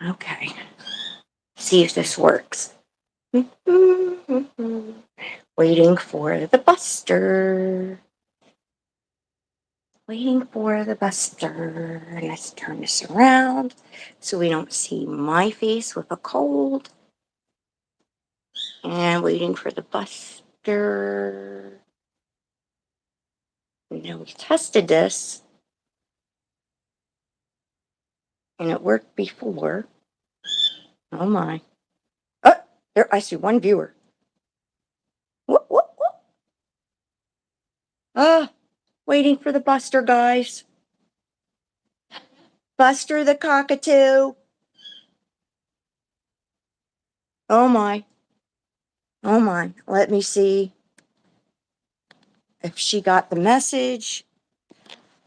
Okay. See if this works. Waiting for the buster. Waiting for the buster. Let's turn this around so we don't see my face with a cold. And waiting for the buster. Now we tested this. And it worked before. Oh my. Oh, there, I see one viewer. Whoop, whoop, whoop. Waiting for the buster, guys. Buster the cockatoo. Oh my. Oh my. Let me see if she got the message.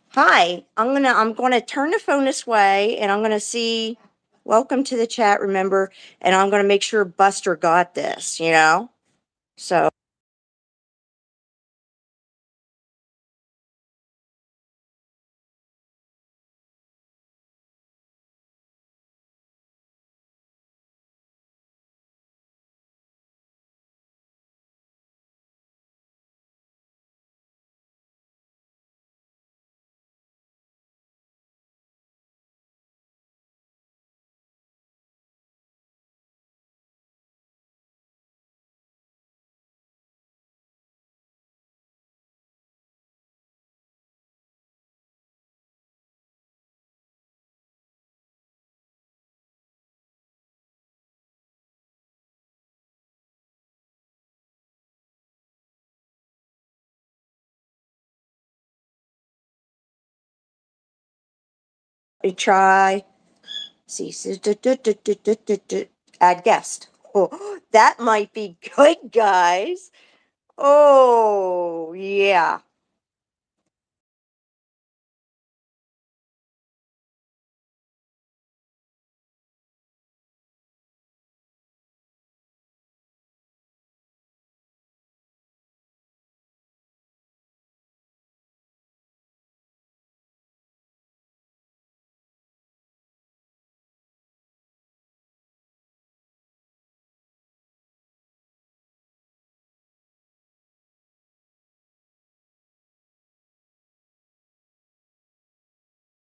Hi. I'm gonna turn the phone this way and I'm gonna see. Welcome to the chat, remember, and I'm gonna make sure Buster got this, you know? So we try. See, add guest. Oh, that might be good, guys. Oh, yeah.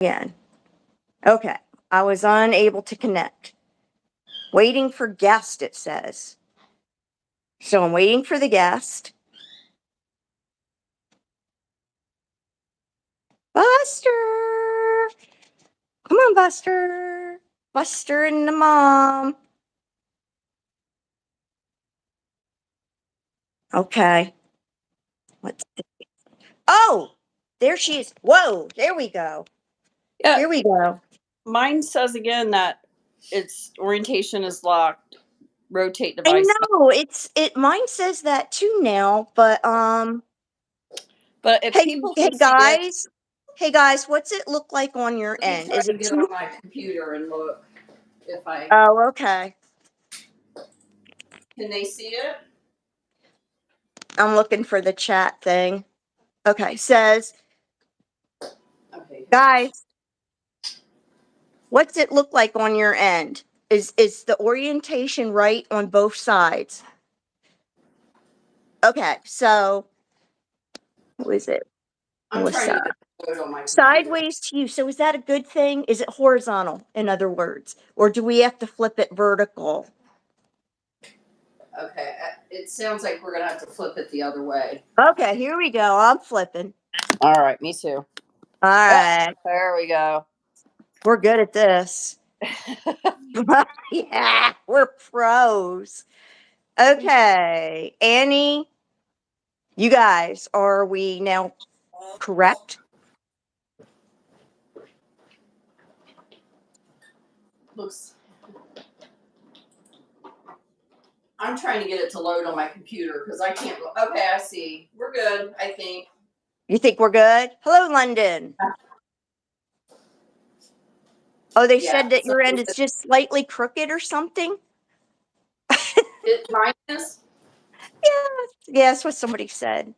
Again. Okay. I was unable to connect. Waiting for guest, it says. So I'm waiting for the guest. Buster! Come on, Buster. Buster and the mom. Okay. Let's see. Oh, there she is. Whoa, there we go. Yeah. Here we go. Mine says again that its orientation is locked. Rotate device. I know mine says that too now, but But if hey, people hey can see guys. Hey guys, what's it look like on your end? Is it get on my computer and look if I Oh, okay. can they see it? I'm looking for the chat thing. Okay, says, Okay. guys, what's it look like on your end? Is the orientation right on both sides? Okay, so what is it? I'm What's trying that? to get the code on my computer. Sideways to you. So is that a good thing? Is it horizontal, in other words? Or do we have to flip it vertical? Okay, it sounds like we're gonna have to flip it the other way. Okay, here we go. I'm flipping. All right, me too. All right. There we go. We're good at this. Yeah, we're pros. Okay, Annie, you guys, are we now correct? Looks. I'm trying to get it to load on my computer because I can't. Okay, I see. We're good, I think. You think we're good? Hello, London. Oh, they said that your end is just slightly crooked or something? Mine is? Yeah, that's what somebody said.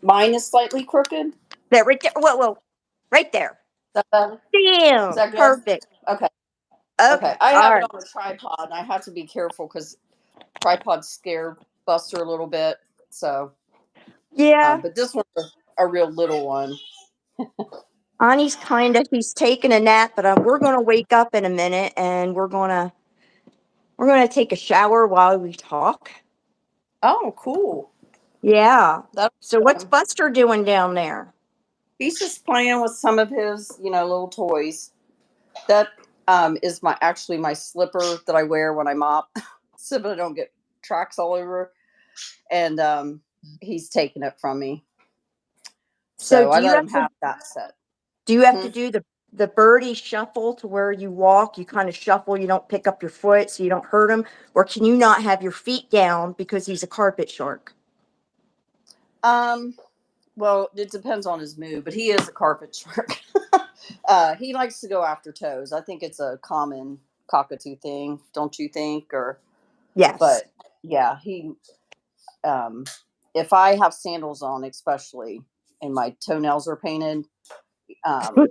Mine is slightly crooked? There, right there. Whoa, right there. Is that better? Damn, Is that good? perfect. Okay. Okay, Okay. I All have it right. on a tripod, and I have to be careful because tripods scare Buster a little bit. So, Yeah. but this one's a real little one. Ani's he's taking a nap, but we're going to wake up in a minute and we're going to take a shower while we talk. Oh, cool. Yeah. That's So what's fun. Buster doing down there? He's just playing with some of his, little toys. That is my slipper that I wear when I mop, so that I don't get tracks all over. And he's taking it from me, So so I let him have that set. do you have to Hmm. do the birdie shuffle to where you walk, you kind of shuffle, you don't pick up your foot so you don't hurt him, or can you not have your feet down because he's a carpet shark? Um, well, it depends on his mood, but he is a carpet shark. He likes to go after toes. I think it's a common cockatoo thing, don't you think? Yes. But yeah, he. Um, if I have sandals on, especially, and my toenails are painted, um,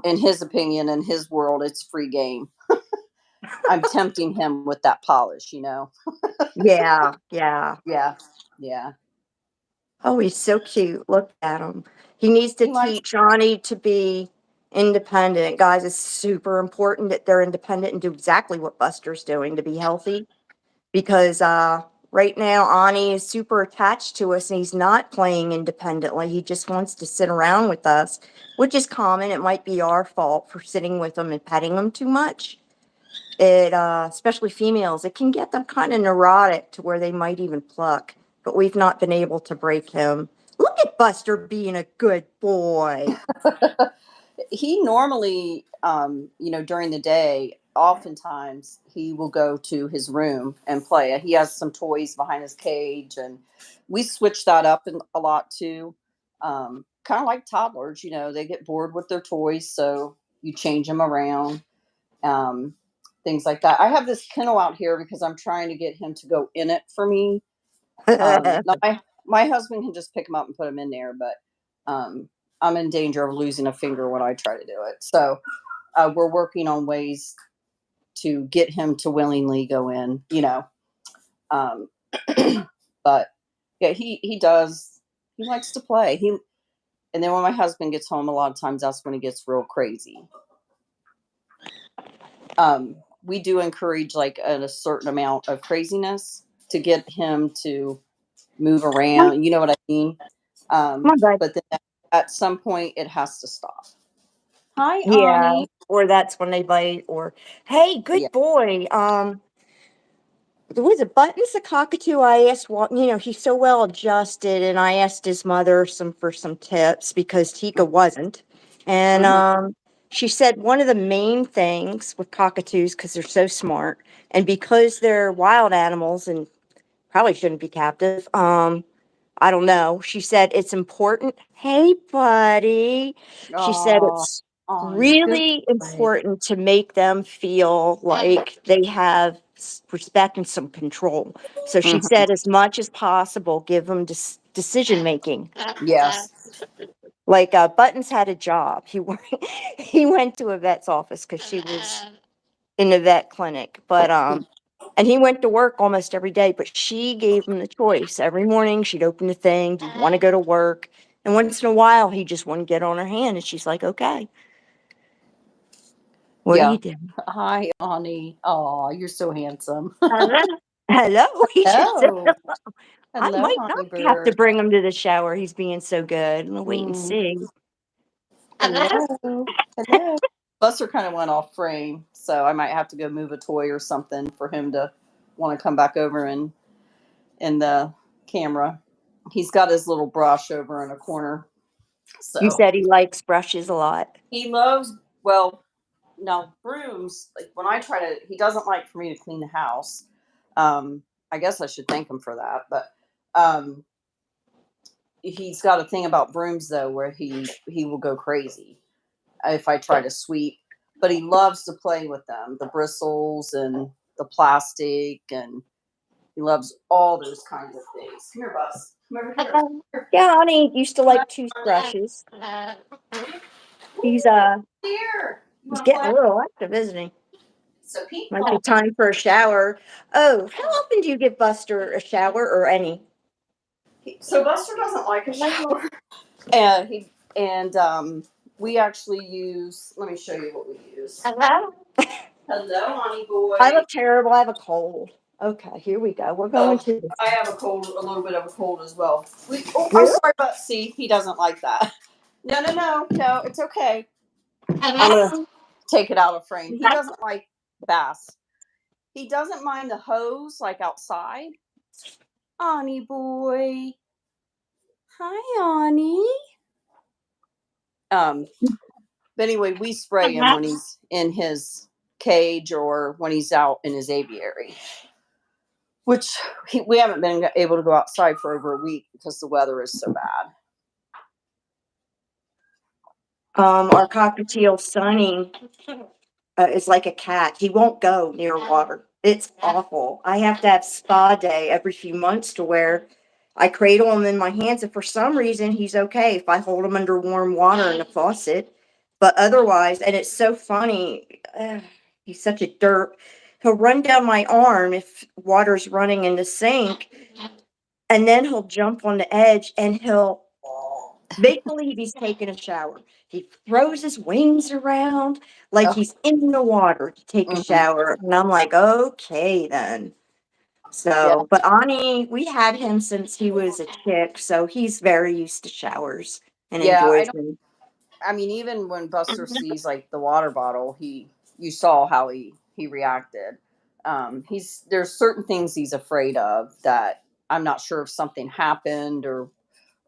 in his opinion, in his world, it's free game. I'm tempting him with that polish. Yeah, yeah. Yeah, yeah. Oh, he's so cute. Look at him. He needs to He likes. teach Johnny to be independent. Guys, it's super important that they're independent and do exactly what Buster's doing to be healthy. Because right now, Ani is super attached to us and he's not playing independently. He just wants to sit around with us, which is common. It might be our fault for sitting with him and petting him too much. Especially females, it can get them kind of neurotic to where they might even pluck. But we've not been able to break him. Look at Buster being a good boy. He normally, during the day, oftentimes he will go to his room and play. He has some toys behind his cage, and we switch that up a lot too. Kind of like toddlers, they get bored with their toys, so you change them around, um, things like that. I have this kennel out here because I'm trying to get him to go in it for me. Now my husband can just pick him up and put him in there, but um, I'm in danger of losing a finger when I try to do it. So we're working on ways to get him to willingly go in. Um, but yeah, he does. He likes to play. And then when my husband gets home, a lot of times that's when he gets real crazy. We do encourage like a certain amount of craziness to get him to move around. You know what I mean? Come on, bud. But then at some point, it has to stop. Hi, Yeah, Ani. or that's when they bite, or hey, Yeah. good boy. Was it Buttons the cockatoo? I asked, well, he's so well adjusted, and I asked his mother for some tips because Tika wasn't, and Hmm. she said one of the main things with cockatoos because they're so smart and because they're wild animals and probably shouldn't be captive. I don't know. She said it's important. Hey, buddy. She said Oh, it's Ani, good really boy. important to make them feel like they have respect and some control. So she Hmm. said, as much as possible, give them decision making. Yes. Like Buttons had a job. He went to a vet's office because she was in the vet clinic, but and he went to work almost every day, but she gave him the choice. Every morning she'd open the thing, do you want to go to work? And once in a while he just wouldn't get on her hand and she's like, okay, what are Yeah. you doing? Hi, Ani. Oh, you're so handsome. Hello. Hello. He just said, Hello. I Hello, might honey not have to bird. bring him to the shower. He's being so good. We'll wait and Mm. see. Hello. Hello. Buster kind of went off frame, so I might have to go move a toy or something for him to want to come back over and in the camera. He's got his little brush over in a corner. You So said he likes brushes a lot. he loves, well, now brooms, like when I try to, he doesn't like for me to clean the house. Um, I guess I should thank him for that. But um, he's got a thing about brooms though, where he will go crazy if I try to sweep. But he loves to play with them, the bristles and the plastic, and he loves all those kinds of things. Come here, Bus. Come over here. Yeah, honey used to Come like toothbrushes. He's Ooh, here. You he's want to getting play? a little active, isn't he? So people Might be time for a shower. Oh, how often do you give Buster a shower or any? So Buster doesn't like a shower, and we actually use. Let me show you what we use. Hello? Hello, honey boy. I look terrible. I have a cold. Okay, here we go. We're going to. I have a cold, a little bit of a cold as well. I'm Really? sorry, but see, he doesn't like that. No, it's okay. I'm Hello? gonna take it out of frame. He doesn't like bass. He doesn't mind the hose, like outside. Honey boy. Hi, Onni. But anyway, we spray him when he's in his cage or when he's out in his aviary, which we haven't been able to go outside for over a week because the weather is so bad. Our cockatiel Sonny is like a cat. He won't go near water. It's awful. I have to have spa day every few months to where I cradle him in my hands, and for some reason he's okay if I hold him under warm water in the faucet. But otherwise, and it's so funny, he's such a derp. He'll run down my arm if water's running in the sink, and then he'll jump on the edge and he'll make believe he's taking a shower. He throws his wings around like Oh, he's in the water to take a mhm. shower. And I'm like, okay, then. Yeah, So, but Ani, we had him since he was a chick, so he's very used to showers and yeah. enjoys them. I mean, even when Buster sees like the water bottle, you saw how he reacted. There's certain things he's afraid of that I'm not sure if something happened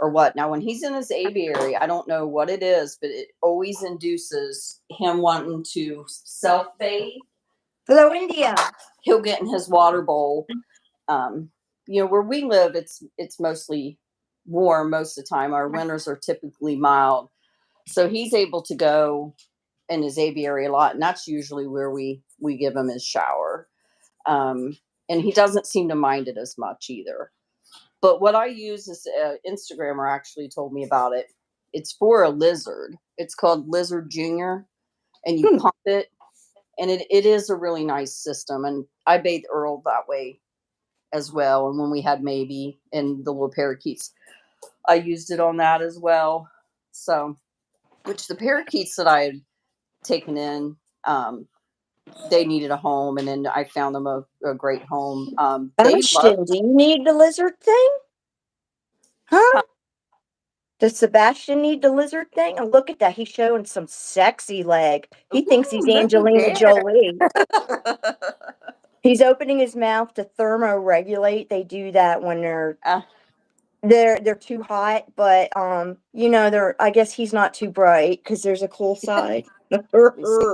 or what. Now, when he's in his aviary, I don't know what it is, but it always induces him wanting to self bathe. Hello, India. He'll get in his water bowl. Um, where we live, it's mostly warm most of the time. Our winters are typically mild, so he's able to go in his aviary a lot, and that's usually where we give him his shower. And he doesn't seem to mind it as much either. But what I use is Instagrammer actually told me about it. It's for a lizard. It's called Lizard Junior, and you Hmm. pump it, and it is a really nice system. And I bathed Earl that way as well. And when we had Maybe and the little parakeets, I used it on that as well. So, which the parakeets that I had taken in, they needed a home, and then I found them a great home. They love. Ashton, do you need the lizard thing? Huh? Does Sebastian need the lizard thing? And look at that. He's showing some sexy leg. He thinks he's Looky Angelina there. Jolie. He's opening his mouth to thermoregulate. They do that when uh, they're too hot, but they're I guess he's not too bright because there's a cool side. let me see.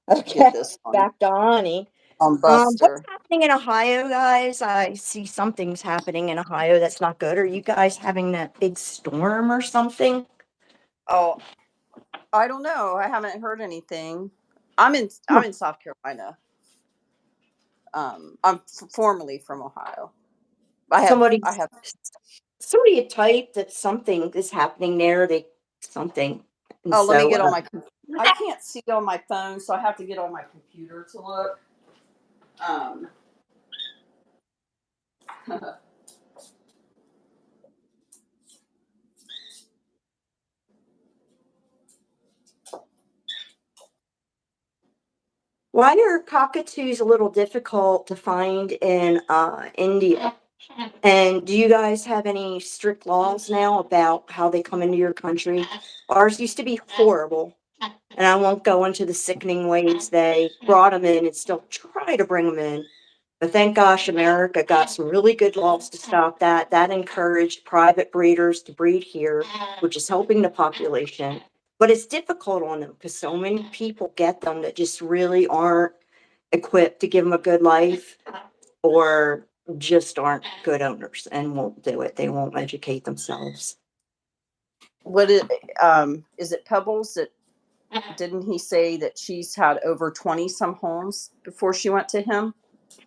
Get Okay, this back to Honey. on What's Buster. happening in Ohio, guys? I see something's happening in Ohio that's not good. Are you guys having that big storm or something? Oh, I don't know. I haven't heard anything. Huh. I'm in South Carolina. I'm formerly from Ohio. Somebody I have. somebody had typed that something is happening there. Something. And Oh, let me so get on my. I can't see on my phone, so I have to get on my computer to look. Um, why are cockatoos a little difficult to find in India? And do you guys have any strict laws now about how they come into your country? Ours used to be horrible, and I won't go into the sickening ways they brought them in and still try to bring them in. But thank gosh, America got some really good laws to stop that. That encouraged private breeders to breed here, which is helping the population. But it's difficult on them because so many people get them that just really aren't equipped to give them a good life or just aren't good owners and won't do it. They won't educate themselves. what is it? Pebbles that didn't he say that she's had over 20 some homes before she went to him?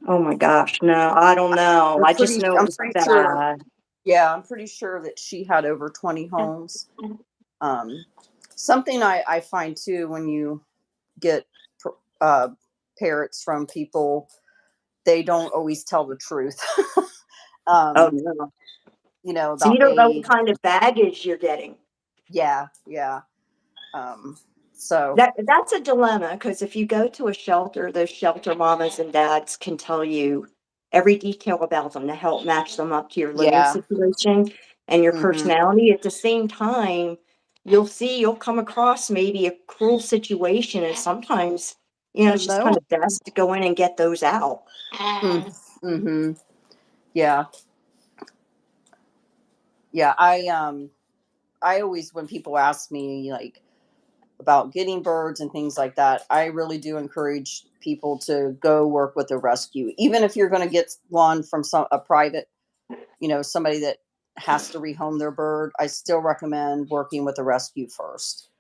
Oh my gosh, no, I don't know. I just know it I'm was pretty sure. bad. Yeah, I'm pretty sure that she had over 20 homes. Um, something I find too when you get uh, parrots from people, they don't always tell the truth. Oh um, no. So you about don't know what age. kind of baggage you're getting. Yeah, yeah. Um, so That's a dilemma because if you go to a shelter, those shelter mamas and dads can tell you every detail about them to help match them up to your living yeah. situation and your Hmm. personality. At the same time, you'll come across maybe a cruel situation, and sometimes, it's just kind No. of best to go in and get those out. Mm-hmm. Yeah, yeah. I always, when people ask me like about getting birds and things like that, I really do encourage people to go work with a rescue, even if you're going to get one from a private, somebody that has to rehome their bird. I still recommend working with a rescue first.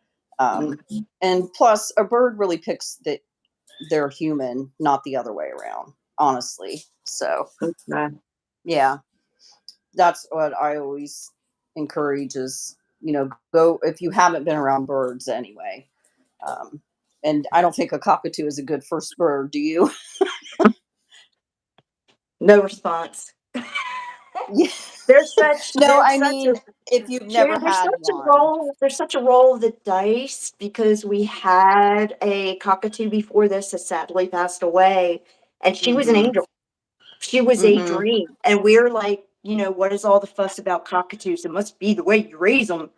Um, and plus, a bird really picks that they're human, not the other way around, honestly. So, Okay. yeah, that's what I always encourage is, go if you haven't been around birds anyway. Um, and I don't think a cockatoo is a good first bird. Do you? No response. Yeah. There's such No, there's I such a mean, if you've Sure, never had one. there's such a roll of the dice because we had a cockatoo before this that sadly passed away, and she was an Mm-hmm. angel. She was a Mm-hmm. dream, and we're like, what is all the fuss about cockatoos? It must be the way you raise them.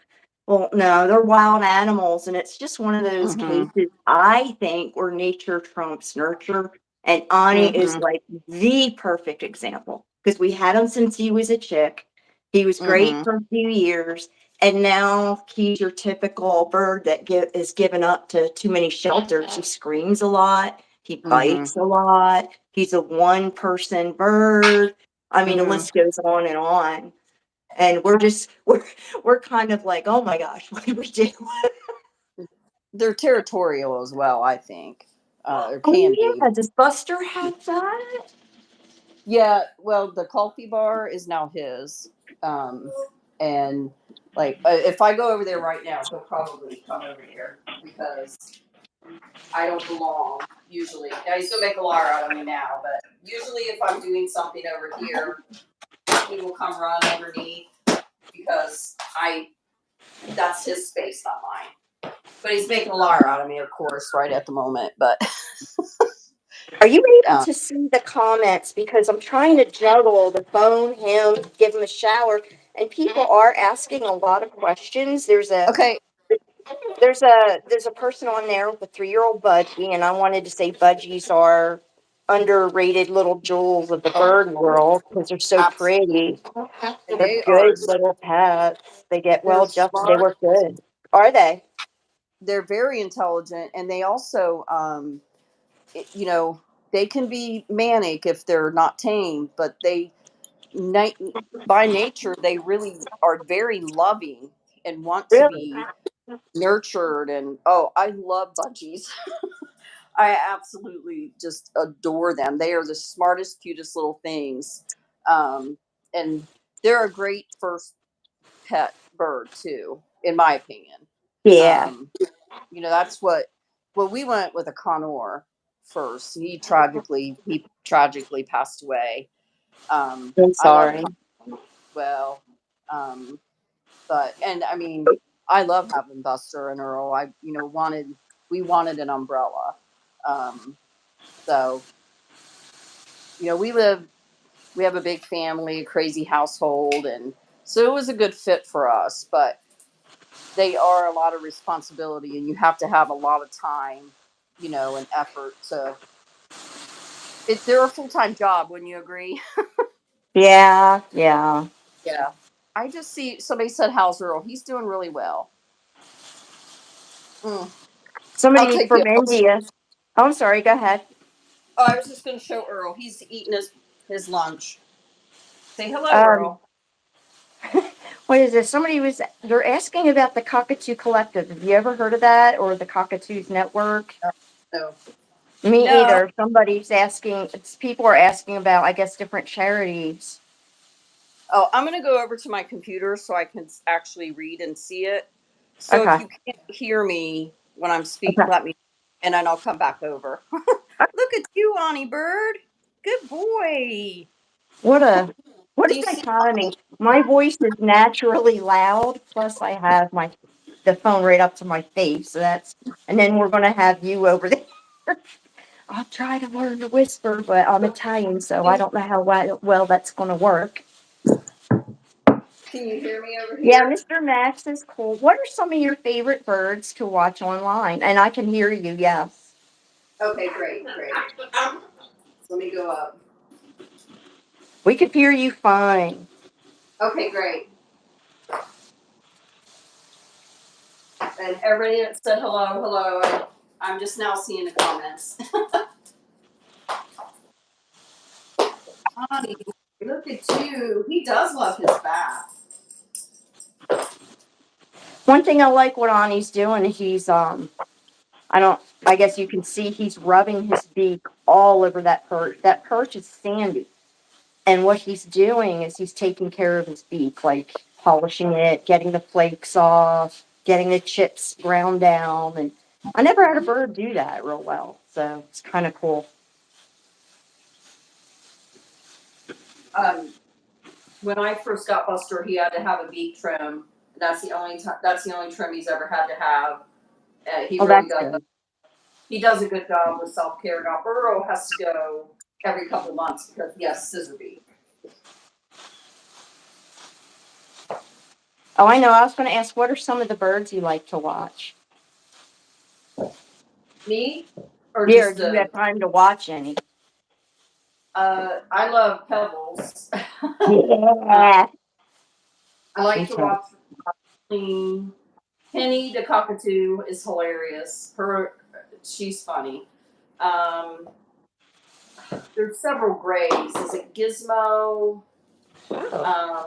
Well, no, they're wild animals, and it's just one of those Mm-hmm. cases, I think, where nature trumps nurture, and Ani is Mm-hmm. like the perfect example because we had him since he was a chick. He was great Mm-hmm. for a few years, and now he's your typical bird that is given up to too many shelters. He screams a lot. He Mm-hmm. bites a lot. He's a one-person bird. I mean, the Mm-hmm. list goes on and on. And we're kind of like, oh my gosh, what did we do? They're territorial as well, I think. Or can Oh be. yeah, does Buster have that? Yeah, well, the coffee bar is now his. And like, if I go over there right now, he'll probably come over here because I don't belong usually. Now he's gonna make a liar out of me now, but usually if I'm doing something over here, he will come run underneath because that's his space, not mine. But he's making a liar out of me, of course, right at the moment. But Are you able uh, to see the comments? Because I'm trying to juggle the phone, him, give him a shower, and people are asking a lot of questions. okay, There's a person on there with a 3-year-old budgie, and I wanted to say budgies are underrated little jewels of the bird world because they're so absolutely, pretty. and They're they are good little pets. They get they're well adjusted. They smart. work good. Are they? They're very intelligent, and they also, you know, they can be manic if they're not tamed, but na- by nature they really are very loving and want to Really? be nurtured. And oh, I love budgies. I absolutely just adore them. They are the smartest, cutest little things. Um, and they're a great first pet bird too, in my opinion. Yeah. Um, that's well, we went with a Conor first. He tragically passed away. I'm I love sorry. well, um, but and I mean, I love having Buster and Earl. We wanted an umbrella. Um, so we have a big family, a crazy household, and so it was a good fit for us. But they are a lot of responsibility, and you have to have a lot of time, and effort to. They're a full time job. Wouldn't you agree? Yeah, yeah. Yeah. I just see somebody said, "How's Earl?" He's doing really well. Mm, I'll Somebody take the. from India. Oh, I'm sorry. Go ahead. Oh, I was just going to show Earl. He's eating his lunch. Say hello, Um, Earl. what is this? They're asking about the Cockatoo Collective. Have you ever heard of that or the Cockatoos Network? No, Me no. either. People are asking about, I guess, different charities. Oh, I'm going to go over to my computer so I can actually read and see it. So if Okay. you can't hear me when I'm speaking, Okay. let me, and then I'll come back over. Look at you, Onni bird. Good boy. What a what Do a you see? dichotomy. My voice is naturally loud, plus I have the phone right up to my face. So that's and then we're gonna have you over there. I'll try to learn to whisper, but I'm Italian, so I don't know how well that's gonna work. Can you hear me over Yeah, here? Mr. Max is cool. What are some of your favorite birds to watch online? And I can hear you, yes. Okay, great, great. Let me go up. We could hear you fine. Okay, great. And everybody that said hello, hello. I'm just now seeing the comments. Onni, look at you. He does love his bath. One thing I like what Ani's doing, I guess you can see he's rubbing his beak all over that perch. That perch is sandy. And what he's doing is he's taking care of his beak, like polishing it, getting the flakes off, getting the chips ground down. And I never had a bird do that real well. So it's kind of cool. Um, when I first got Buster, he had to have a beak trim. That's the only time. That's the only trim he's ever had to have. He Oh, really that's does. good. He does a good job with self care. Now Burrow has to go every couple months because he has scissor beak. Oh, I know. I was going to ask, what are some of the birds you like to watch? Me or Yeah, just do you have time to watch any? I love Pebbles. Yeah. I like Me to too. watch Clean. Penny the Cockatoo is hilarious. She's funny. Um, there's several grays. Is it Gizmo? Um,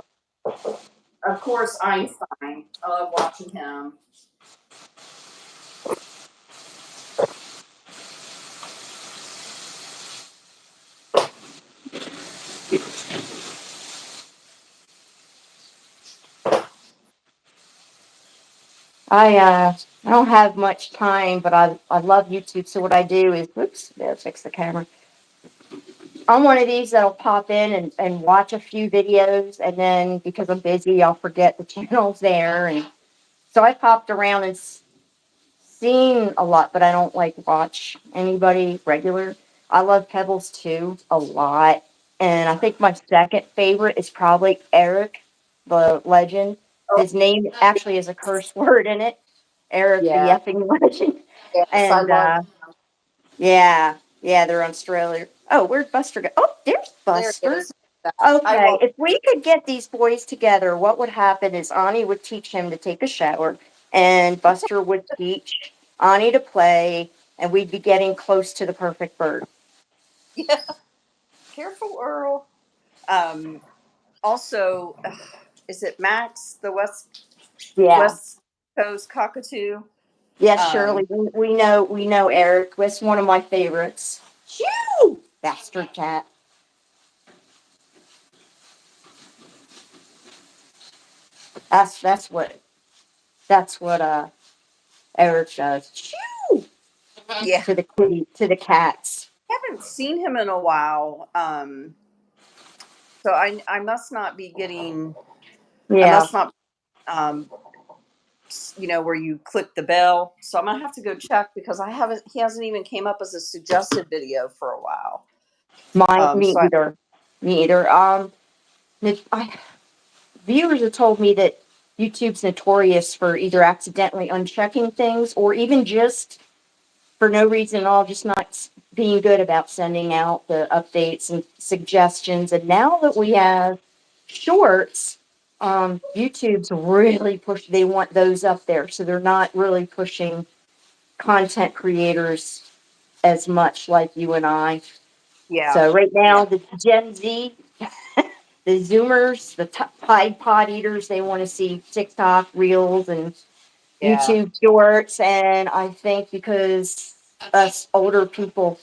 of course, Einstein. I love watching him. I don't have much time, but I love YouTube. So what I do is, whoops, there, fix the camera. I'm one of these that'll pop in and watch a few videos, and then because I'm busy, I'll forget the channel's there. And so I popped around and seen a lot, but I don't like watch anybody regular. I love Pebbles too a lot, and I think my second favorite is probably Eric, the legend. Oh, His name actually has a curse word in it. Eric, the yeah. effing legend, Yes, I and love. yeah, yeah, they're Australia. Oh, where'd Buster go? Oh, there's There he Buster. is. I Okay, love. if we could get these boys together, what would happen is Ani would teach him to take a shower, and Buster would teach Ani to play, and we'd be getting close to the perfect bird. Yeah. Careful, Earl. Um, also, is it Max the Yeah. West Coast Cockatoo? Yes, Um, Shirley, we know Eric. That's one of my favorites. Shoo! Bastard cat. That's what Eric does. Shoo! yeah. To the cats. I haven't seen him in a while. So I must not be getting. I Yeah. must not. Um, where you click the bell. So I'm gonna have to go check because I haven't. He hasn't even came up as a suggested video for a while. Mine, Um, me so I, either. Me either. I viewers have told me that YouTube's notorious for either accidentally unchecking things or even just for no reason at all, just not being good about sending out the updates and suggestions. And now that we have shorts, YouTube's really they want those up there. So they're not really pushing content creators as much like you and I. yeah, So right yeah, now, the Gen Z, the Zoomers, the Tide Pod eaters, they want to see TikTok reels and yeah, YouTube shorts. And I think because us older people,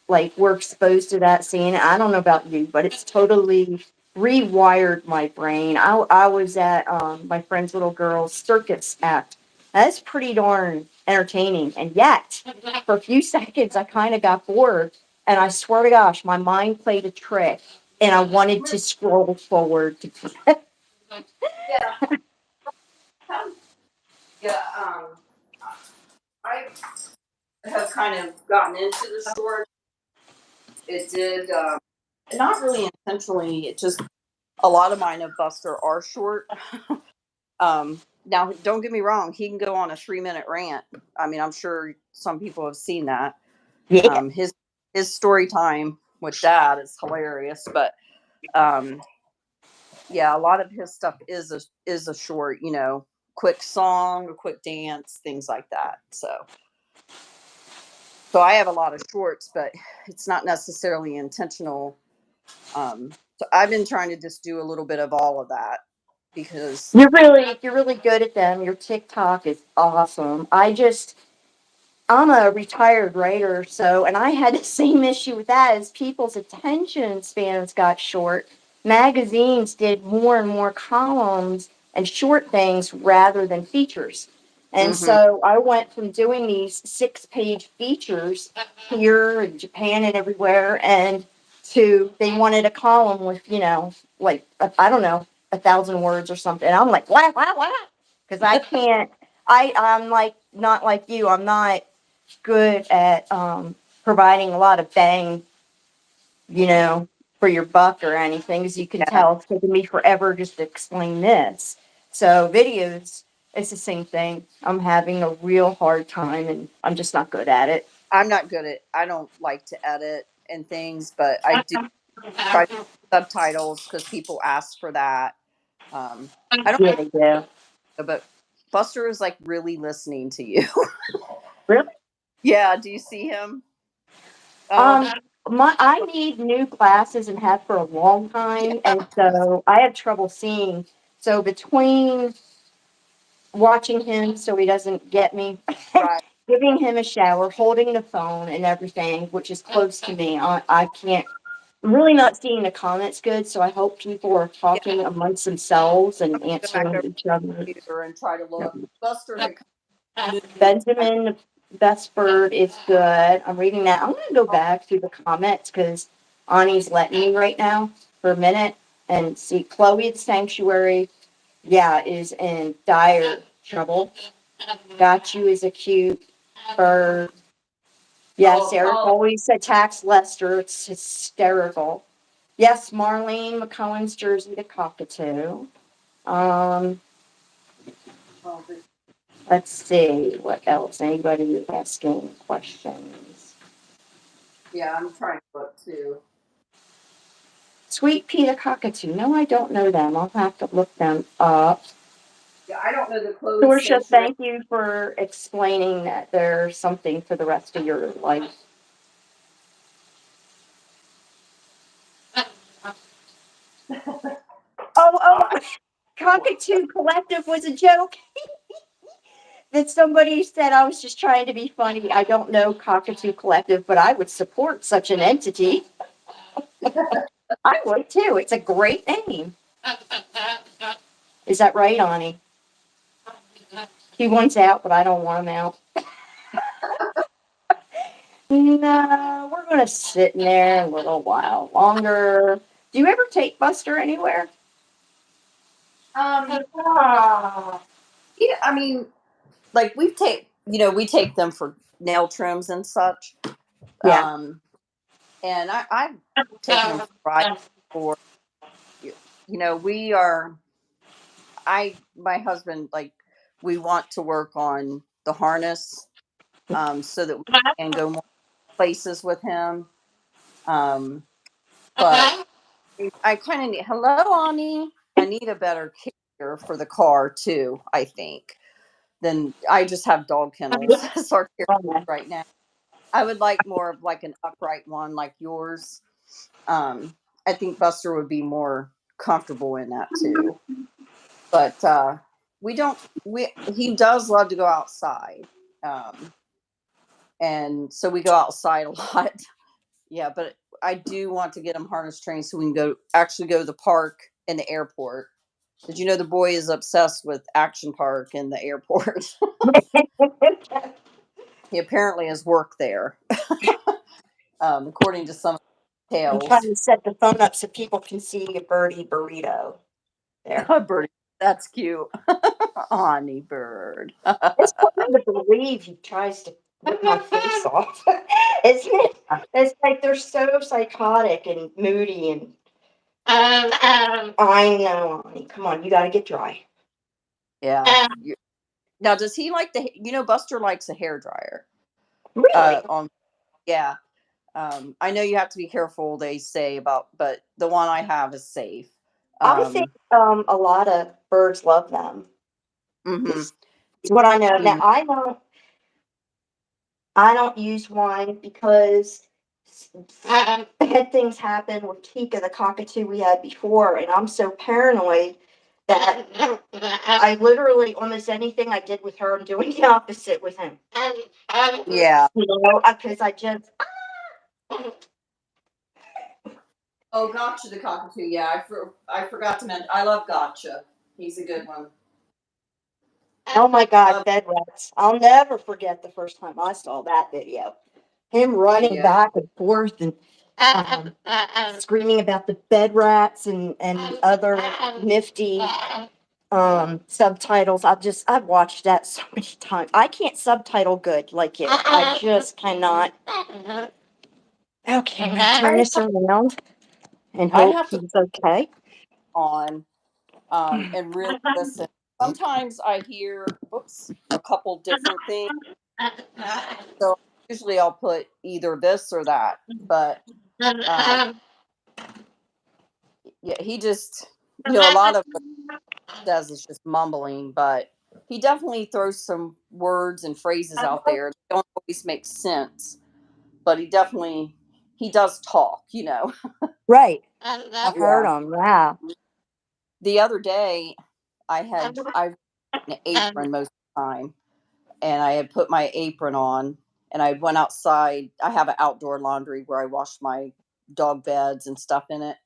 like, we're exposed to that scene. I don't know about you, but it's totally rewired my brain. I was at my friend's little girl's circus act That's pretty darn entertaining. And yet, for a few seconds, I kind of got bored. And I swear to gosh, my mind played a trick. And I wanted to scroll forward. Yeah. Yeah. I have kind of gotten into the short. It did not really intentionally. It just a lot of mine of Buster are short. Now, don't get me wrong. He can go on a 3-minute rant. I mean, I'm sure some people have seen that. Yeah. His story time with Dad is hilarious, but um, yeah, a lot of his stuff is a short, quick song, a quick dance, things like that. So I have a lot of shorts, but it's not necessarily intentional. So I've been trying to just do a little bit of all of that because You're really good at them. Your TikTok is awesome. I'm a retired writer, so, and I had the same issue with that as people's attention spans got short. Magazines did more and more columns and short things rather than features. And hmm so I went from doing these 6-page features here in Japan and everywhere, and to they wanted a column with, like, I don't know, 1,000 words or something. And I'm like, what? Because I can't, I'm like, not like you. I'm not good at providing a lot of bang, you know, for your buck or anything. As you can yeah, tell, it's taken me forever just to explain this. So videos, it's the same thing. I'm having a real hard time, and I'm just not good at it. I'm not good at. I don't like to edit and things, but I do try to subtitles because people ask for that. I don't Yeah, they do. know, but Buster is like really listening to you. Really? Yeah, do you see him? Um, Um, I need new glasses and have for a long time, yeah, and so I have trouble seeing. So between watching him so he doesn't get me, right. giving him a shower, holding the phone and everything, which is close to me. I can't, I'm really not seeing the comments good, so I hope people are Yeah, talking amongst themselves and go back answering over each other. the computer and try to look. Buster had moved. Benjamin, the best bird is good. I'm reading that. I'm going to go back through the comments because Ani's letting me right now for a minute and see Chloe the Sanctuary, yeah, is in dire trouble. Got you is a cute bird. Yes, Eric Oh, always attacks Lester. It's hysterical. Yes, Marlene McCullen's jersey to Cockatoo. Um, oh, let's see what else. Anybody asking questions? yeah, I'm trying to look too. Sweet Peter Cockatoo. No, I don't know them. I'll have to look them up. Yeah, I don't know the Chloe Portia, Sanctuary. thank you for explaining that there's something for the rest of your life. Oh, Oh, Cockatoo Collective was a joke. That somebody said I was just trying to be funny. I don't know Cockatoo Collective, but I would support such an entity. I would too. It's a great name. Is that right, Ani? He wants out, but I don't want him out. No, we're going to sit in there a little while longer. Do you ever take Buster anywhere? um, Ah, yeah, I mean, like we take them for nail trims and such. yeah. And I've taken them for rides for we are my husband, like, we want to work on the harness, so that we can go more places with him. Um, but I kind of need, hello, Ani. I need a better carrier for the car too, I think. Then I just have dog kennels as our carrier right now. I would like more of like an upright one like yours. I think Buster would be more comfortable in that too. But we don't. We he does love to go outside, um, and so we go outside a lot. Yeah, but I do want to get him harness trained so we can go to the park and the airport. Did you know the boy is obsessed with Action Park in the airport? He apparently has worked there, according to some I'm trying tales. to set the phone up so people can see a birdie burrito there. Birdie, that's cute. Onni bird. It's hard to believe he tries to rip my face off. Isn't it? It's like they're so psychotic and moody and I know, honey. Come on, you gotta get dry. Yeah. Now, does he like the? Buster likes a hair dryer. Really? On Yeah. I know you have to be careful. They say but the one I have is safe. I think Um. a lot of birds love them. Hmm. It's what I know. Now Hmm. I don't use wine because bad things happen with Tika, the cockatoo we had before, and I'm so paranoid that I literally almost anything I did with her, I'm doing the opposite with him. Yeah. Because I just Oh, Gotcha the cockatoo. Yeah, I forgot to mention. I love Gotcha. He's a good one. oh my God, Um. bed rats! I'll never forget the first time I saw that video. Him running Yeah. back and forth and screaming about the bed rats and other nifty subtitles. I've watched that so many times. I can't subtitle good like you. I just cannot. Okay, I'm gonna turn this around and I hope have to he's okay. on and really listen. Sometimes I hear a couple different things. So usually I'll put either this or that. But um, yeah, he just a lot of what he does is just mumbling, but he definitely throws some words and phrases out there that don't always make sense. But he does talk. Right. I've heard Yeah. him. Yeah. The other day I wear an apron most of the time, and I had put my apron on, and I went outside. I have an outdoor laundry where I wash my dog beds and stuff in it.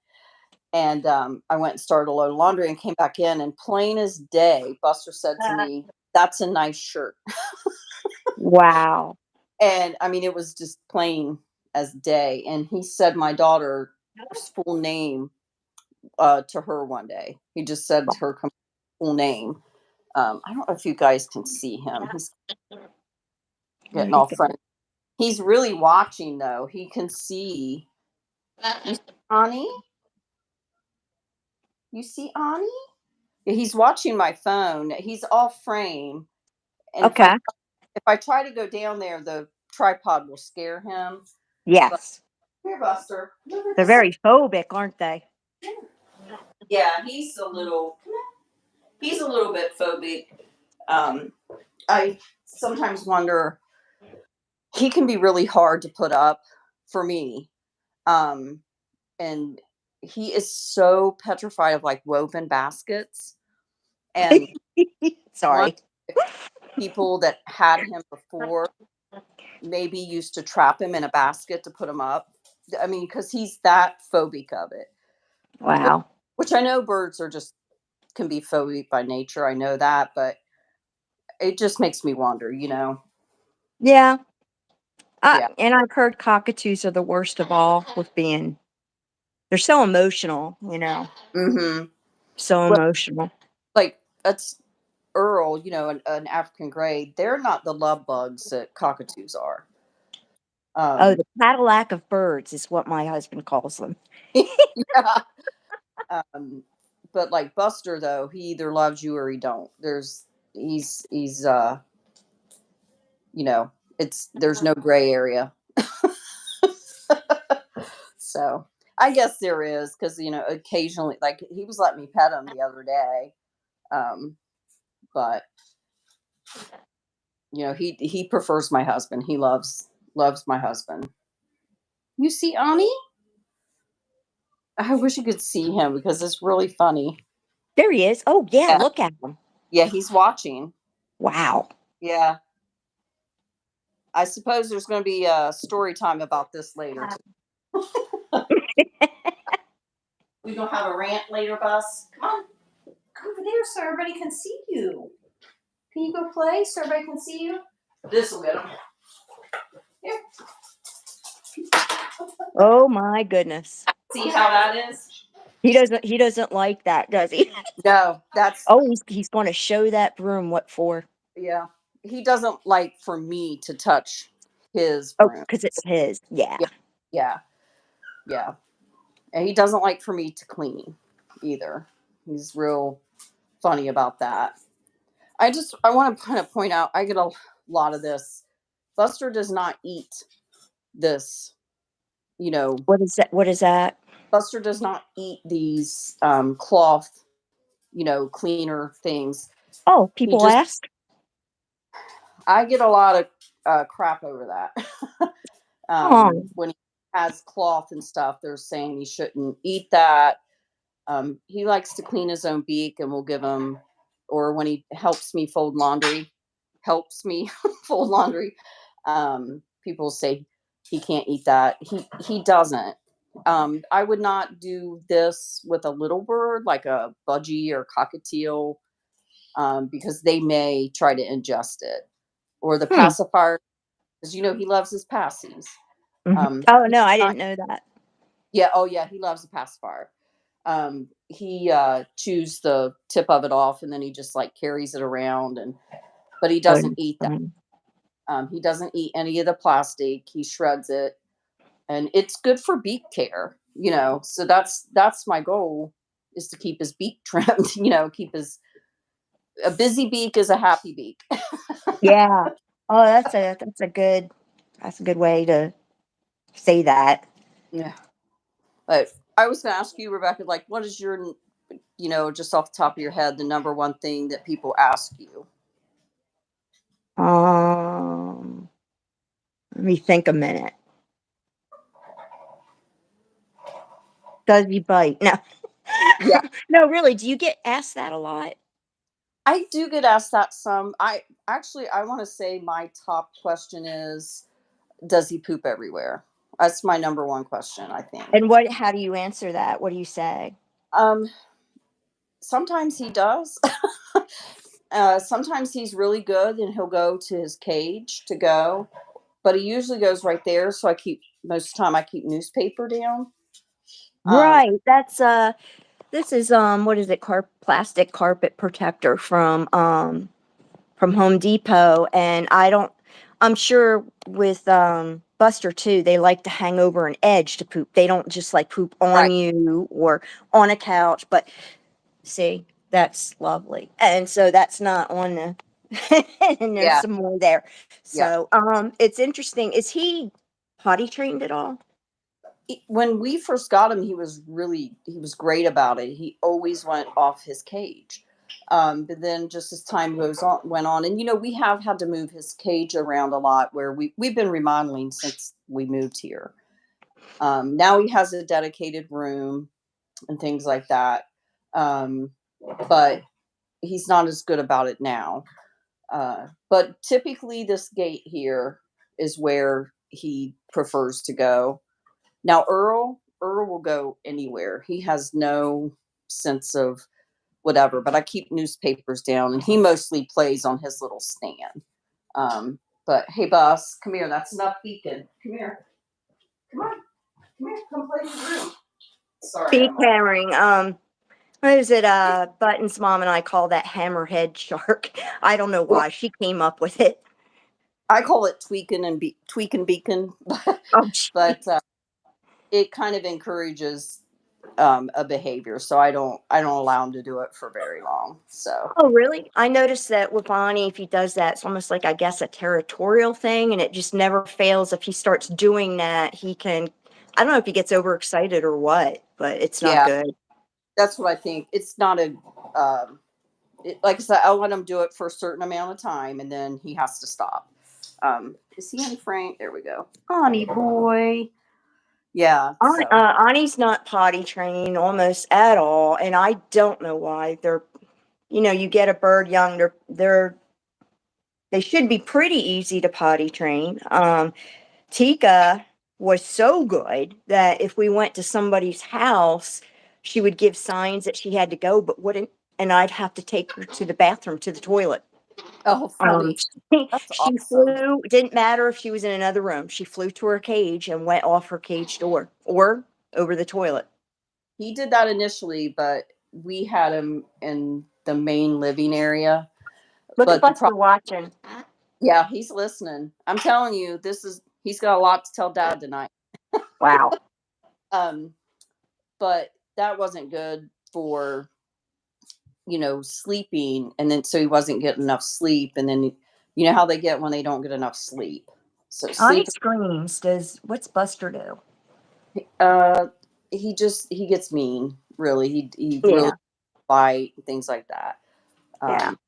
And I went and started a load of laundry and came back in, and plain as day, Buster said to me, "That's a nice shirt." Wow. And I mean, it was just plain as day. And he said my daughter's full name to her one day. He just said her full name. I don't know if you guys can see him. He's getting all friendly. He's really watching though. He can see. You see Ani? You see Ani? Yeah, he's watching my phone. He's off frame, and Okay. if I try to go down there, the tripod will scare him. But Yes. here, Buster. Look at They're this. very phobic, aren't they? Yeah, he's a little. He's a little bit phobic. Um, I sometimes wonder. He can be really hard to put up for me. Um, and he is so petrified of like woven baskets. And one Sorry. people that had him before maybe used to trap him in a basket to put him up. I mean, because he's that phobic of it, which, Wow. which I know birds are just can be phobic by nature. I know that, but it just makes me wonder. Yeah. Yeah. And I've heard cockatoos are the worst of all with being, they're so emotional. Mm-hmm. So Well, emotional. like that's Earl, an African gray. They're not the love bugs that cockatoos are. Oh, Um, the Cadillac of birds is what my husband calls them. yeah. Um, but like Buster though, he either loves you or he don't. He's you know, there's no gray area. So I guess there is because occasionally, like he was letting me pet him the other day, but he prefers my husband. He loves my husband. You see Ani? I wish you could see him because it's really funny. There he is. Oh, yeah. Yeah, Look at him. yeah, he's watching. Wow. Yeah, I suppose there's going to be a story time about this later. We gonna have a rant later, Bus. Come on. over there so everybody can see you. Can you go play so everybody can see you? This will get him. Here. Oh my goodness. See how that is? He doesn't like that, does he? No, that's Oh, he's going to show that broom what for. yeah. He doesn't like for me to touch his Oh, broom. because it's his. Yeah. Yeah, yeah, yeah. And he doesn't like for me to clean either. He's real funny about that. I want to kind of point out I get a lot of this. Buster does not eat this, you know, What is that? What is that? Buster does not eat these cloth, cleaner things. Oh, He people just, ask. I get a lot of crap over that. Oh, When he has cloth and stuff, they're saying he shouldn't eat that. He likes to clean his own beak, and we'll give him, or when he helps me fold laundry. People say he can't eat that. He doesn't. I would not do this with a little bird like a budgie or cockatiel, because they may try to ingest it, or the hmm. pacifier, because he loves his passies. Oh He no, I does not, didn't know that. yeah, oh yeah, he loves a pacifier. He chews the tip of it off, and then he just like carries it around, but he Oh, doesn't that's eat that. funny. He doesn't eat any of the plastic. He shreds it, and it's good for beak care. So that's my goal, is to keep his beak trimmed. Keep his a busy beak is a happy beak. Yeah. Oh, that's a good way to say that. Yeah. But I was going to ask you, Rebecca, like, what is your, just off the top of your head, the number one thing that people ask you? Um, Let me think a minute. Does he bite? No. Yeah, No, really. Do you get asked that a lot? I do get asked that some. I want to say my top question is, does he poop everywhere? That's my number one question, I think. And what? How do you answer that? What do you say? Um, Sometimes he does. Sometimes he's really good and he'll go to his cage to go, but he usually goes right there. So most of the time I keep newspaper down. Um, Right. That's This is what is it? Plastic carpet protector from Home Depot, and I'm sure with Buster too, they like to hang over an edge to poop. They don't just like poop on right. you or on a couch, but see, that's lovely. And so that's not on the and there's Yeah. some more there. Yeah. So it's interesting. Is he potty trained at all? When we first got him, he was great about it. He always went off his cage. But then just as time went on, and we have had to move his cage around a lot, where we've been remodeling since we moved here. Now he has a dedicated room and things like that. Um, but he's not as good about it now. But typically, this gate here is where he prefers to go. Now, Earl will go anywhere. He has no sense of whatever, but I keep newspapers down, and he mostly plays on his little stand. But hey, Bus, come here. That's enough beacon. Come here. Come on. Come here. Come play in the room. Sorry, Be I'm all. carrying. What is it? Button's mom and I call that hammerhead shark. I don't know Well, why she came up with it. I call it tweaking beacon, Oh, gee. but it kind of encourages a behavior, so I don't allow him to do it for very long. So Oh, really? I noticed that with Bonnie, if he does that, it's almost like, I guess, a territorial thing, and it just never fails. If he starts doing that, he can, I don't know if he gets overexcited or what, but it's not yeah, good. that's what I think. It's not a like I said, I'll let him do it for a certain amount of time, and then he has to stop. Is he in frame? There we go. Honey boy. Yeah. So Ani's not potty trained almost at all, and I don't know why. You get a bird young, they should be pretty easy to potty train. Tika was so good that if we went to somebody's house, she would give signs that she had to go, but wouldn't and I'd have to take her to the bathroom, to the toilet. Oh, Um, funny. she, That's she awesome. flew, it didn't matter if she was in another room. She flew to her cage and went off her cage door or over the toilet. He did that initially, but we had him in the main living area. Look at But the problem, Buster watching. yeah, he's listening. I'm telling you, he's got a lot to tell Dad tonight. Wow. Um, but that wasn't good for sleeping, and then so he wasn't getting enough sleep, and then you know how they get when they don't get enough sleep. So Onni sleep, screams. What's Buster do? uh, he gets mean. Really, he really Yeah, bite things like that. yeah, Um,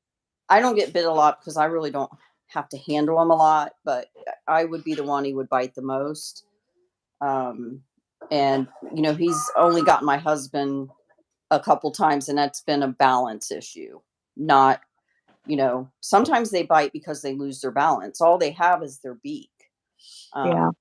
I don't get bit a lot because I really don't have to handle him a lot, but I would be the one he would bite the most. Um, and he's only gotten my husband a couple times, and that's been a balance issue. Not, sometimes they bite because they lose their balance. All they have is their beak. yeah, Um,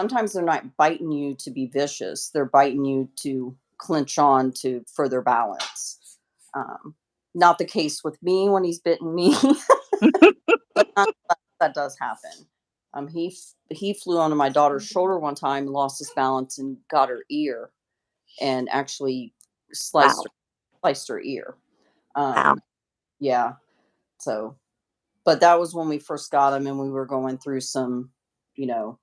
Sometimes they're not biting you to be vicious. They're biting you to clinch on to for their balance. Um, Not the case with me when he's bitten me, but nonetheless, that does happen. He flew onto my daughter's shoulder one time, lost his balance, and got her ear, and actually sliced wow, her, sliced her ear. wow. Um, yeah. So, but that was when we first got him, and we were going through you know,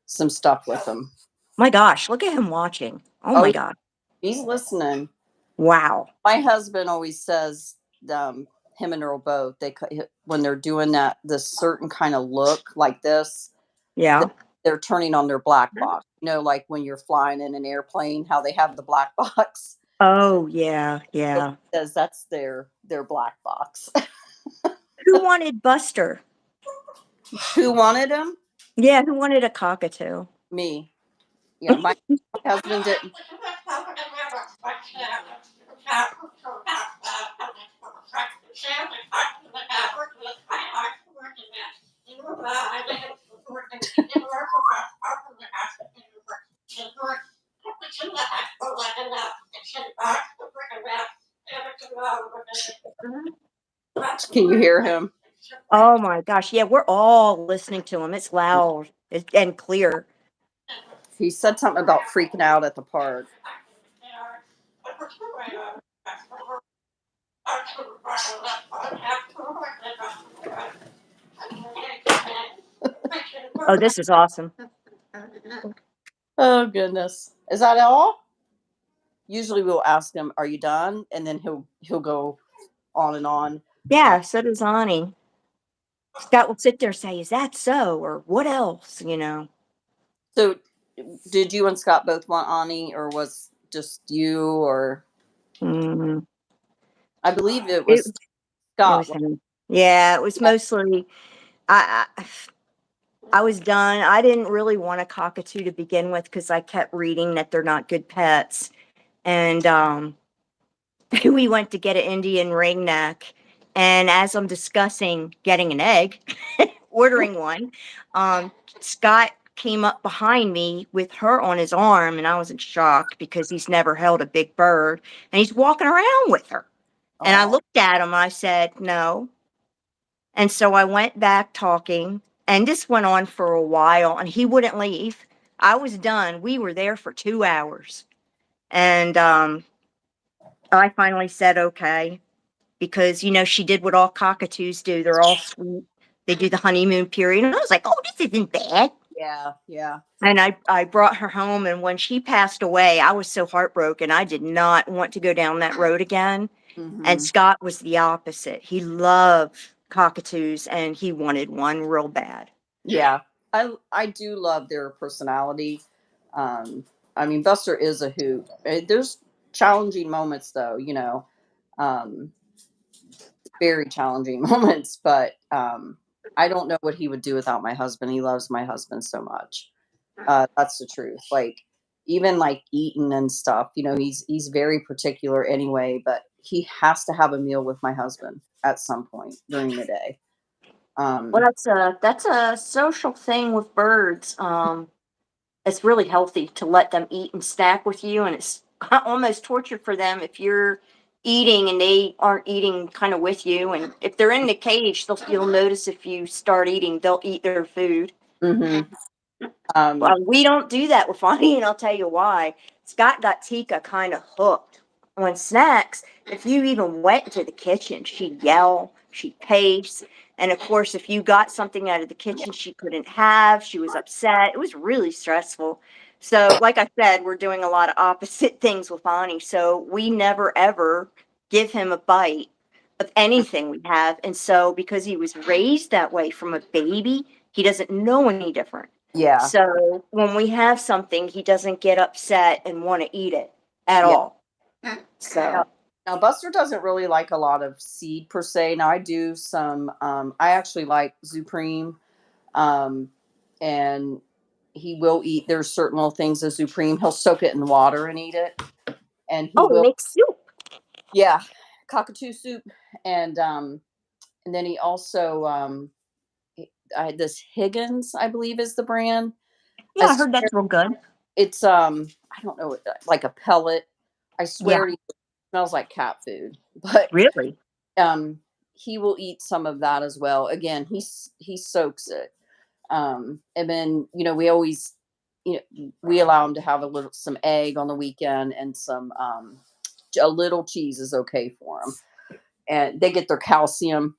some stuff with him. My gosh, look at him watching. Oh Oh, my yeah, God. he's listening. Wow. My husband always says, um, him and Earl both, when they're doing this certain kind of look like this, Yeah. th- they're turning on their black box. Like when you're flying in an airplane, how they have the black box. Oh, yeah, So yeah. he says that's their black box. Who wanted Buster? Who wanted him? Yeah, who wanted a cockatoo? Me. Yeah, my husband didn't. Can you hear him? Oh my gosh. Yeah, we're all listening to him. It's loud and clear. He said something about freaking out at the park. Oh, this is awesome. Oh goodness. Is that all? Usually we'll ask him, "Are you done?" And then he'll go on and on. Uh, Yeah, so does Ani. Scott will sit there and say, "Is that so?" Or what else? so did you and Scott both want Ani, or was just you, or Mhm. I believe it It, was it Scott. was him. Yeah, it was mostly. I was done. I didn't really want a cockatoo to begin with because I kept reading that they're not good pets. And we went to get an Indian ringneck. And as I'm discussing getting an egg, ordering one, Scott came up behind me with her on his arm. And I was in shock because he's never held a big bird. And he's walking around with her. And I Oh, looked at him and I said, no. And so I went back talking, and this went on for a while, and he wouldn't leave. I was done. We were there for 2 hours. And I finally said, okay, because, she did what all cockatoos do. They're all sweet. They do the honeymoon period. And I was like, oh, this isn't bad. yeah, yeah. And I brought her home. And when she passed away, I was so heartbroken. I did not want to go down that road again. And Hmm. Scott was the opposite. He loved cockatoos and he wanted one real bad. Yeah, I do love their personality. Um, I mean, Buster is a hoot. There's challenging moments, though. Um, very challenging moments. But I don't know what he would do without my husband. He loves my husband so much. That's the truth. Like even like eating and stuff. He's very particular anyway. But he has to have a meal with my husband at some point during the day. Well, Um, that's a social thing with birds. It's really healthy to let them eat and snack with you, and it's almost torture for them if you're eating and they aren't eating kind of with you. And if they're in the cage, you'll notice if you start eating, they'll eat their food. Mm-hmm. Well, we don't do that with Onni, and I'll tell you why. Scott got Tika kind of hooked on snacks. If you even went into the kitchen, she'd yell, she'd pace. And of course, if you got something out of the kitchen she couldn't have, she was upset. It was really stressful. So, like I said, we're doing a lot of opposite things with Onni. So, we never ever give him a bite of anything we have. And so, because he was raised that way from a baby, he doesn't know any different. Yeah. So when we have something, he doesn't get upset and want to eat it at Yeah. all. Now, So, now Buster doesn't really like a lot of seed per se. Now I do some. I actually like Supreme, um, and he will eat. There's certain little things of Supreme. He'll soak it in water and eat it, and he oh, it will. makes soup. Yeah, cockatoo soup, and then he also this Higgins, I believe, is the brand. I Yeah, I heard swear that's real good. it's I don't know, like a pellet. I Yeah, swear it smells like cat food, but really. um he will eat some of that as well. Again, he soaks it. And then we always we allow him to have some egg on the weekend, and some a little cheese is okay for him, and they get their calcium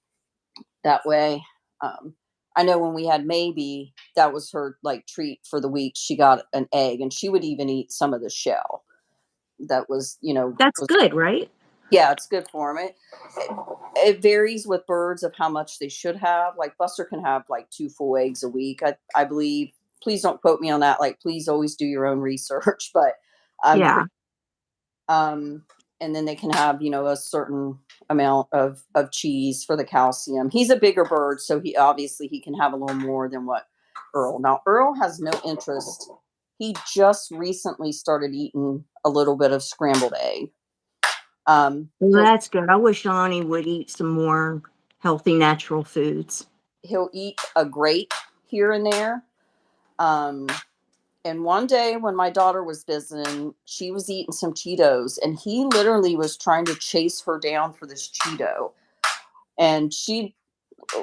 that way. Um, I know when we had Maybe, that was her like treat for the week. She got an egg, and she would even eat some of the shell. That was, That's good, right? yeah, it's good for them. It varies with birds of how much they should have. Like Buster can have like 2 full eggs a week, I believe. Please don't quote me on that. Like, please always do your own research. But I'm Yeah. pretty. Um, and then they can have a certain amount of cheese for the calcium. He's a bigger bird, so he can have a little more than what Earl. Now Earl has no interest. He just recently started eating a little bit of scrambled egg. Well, He'll that's good. I wish Onni would eat some more healthy, natural foods. he'll eat a grape here and there. Um, and one day when my daughter was visiting, she was eating some Cheetos, and he literally was trying to chase her down for this Cheeto. And she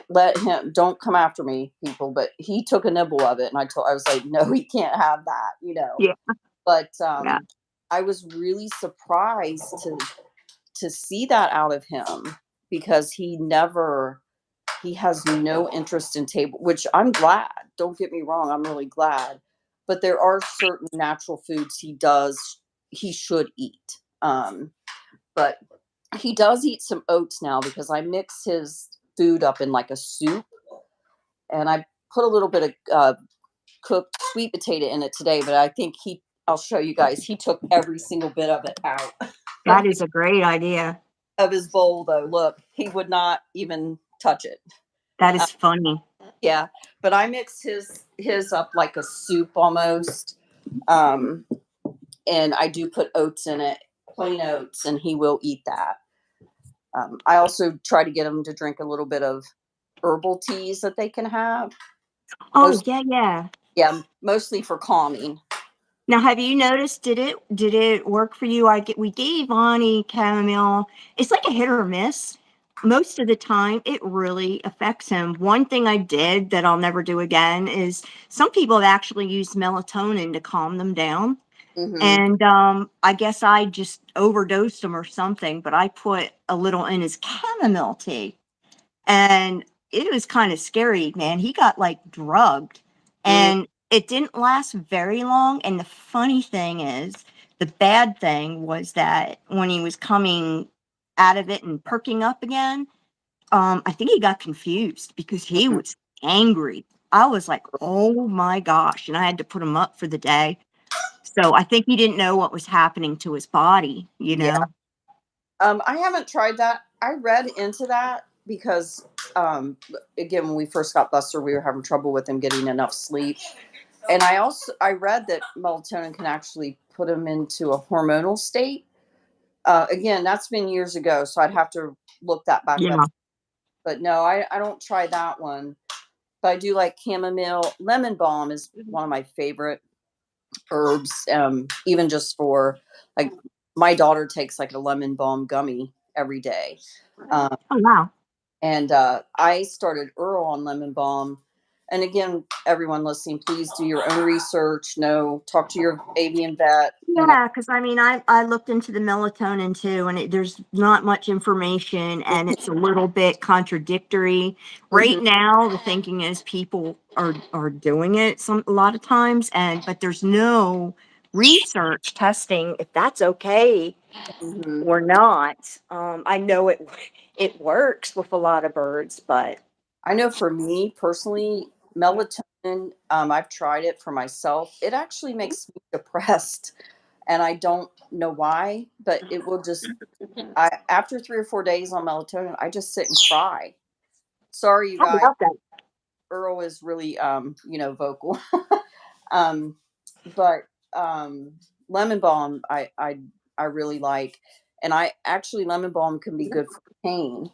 let him, don't come after me, people, but he took a nibble of it, and I was like, no, he can't have that. Yeah. But Yeah. I was really surprised to see that out of him, because he has no interest in table, which I'm glad. Don't get me wrong, I'm really glad. But there are certain natural foods he should eat. But he does eat some oats now, because I mix his food up in like a soup, and I put a little bit of cooked sweet potato in it today. But I think I'll show you guys. He took every single bit of it out That is a great idea. of his bowl, though. Look, he would not even touch it. That Uh, is funny. yeah, but I mix his up like a soup almost, um, and I do put oats in it, plain oats, and he will eat that. I also try to get him to drink a little bit of herbal teas that they can have. Oh, Most, yeah, yeah. yeah, mostly for calming. Now, have you noticed? Did it work for you? We gave Onni chamomile. It's like a hit or miss. Most of the time, it really affects him. One thing I did that I'll never do again is some people have actually used melatonin to calm them down, Hmm. and I guess I just overdosed him or something. But I put a little in his chamomile tea, and it was kind of scary, man. He got like drugged, Mm, and it didn't last very long. And the funny thing is, the bad thing was that when he was coming out of it and perking up again, I think he got confused because he mm, was angry. I was like, oh my gosh. And I had to put him up for the day. So I think he didn't know what was happening to his body, you yeah. know? I haven't tried that. I read into that because, again, when we first got Buster, we were having trouble with him getting enough sleep. And I read that melatonin can actually put him into a hormonal state. Again, that's been years ago, so I'd have to look that back up. Yeah. But no, I don't try that one. But I do like chamomile. Lemon balm is one of my favorite herbs, even just for like my daughter takes like a lemon balm gummy every day. Um, Oh, wow. and I started Earl on lemon balm. And again, everyone listening, please do your own research. No, talk to your avian vet. Yeah, because I mean, I looked into the melatonin too, and there's not much information, and it's a little bit contradictory. Mhm, Right now, the thinking is people are doing it a lot of times, but there's no research testing if that's okay mhm. or not. I know it works with a lot of birds, but I know for me personally, melatonin, I've tried it for myself. It actually makes me depressed. And I don't know why, but it will just, after 3 or 4 days on melatonin, I just sit and cry. Sorry, you I guys. love that. Earl is really, vocal. um, but um, lemon balm, I really like, and I actually lemon balm can be good for pain.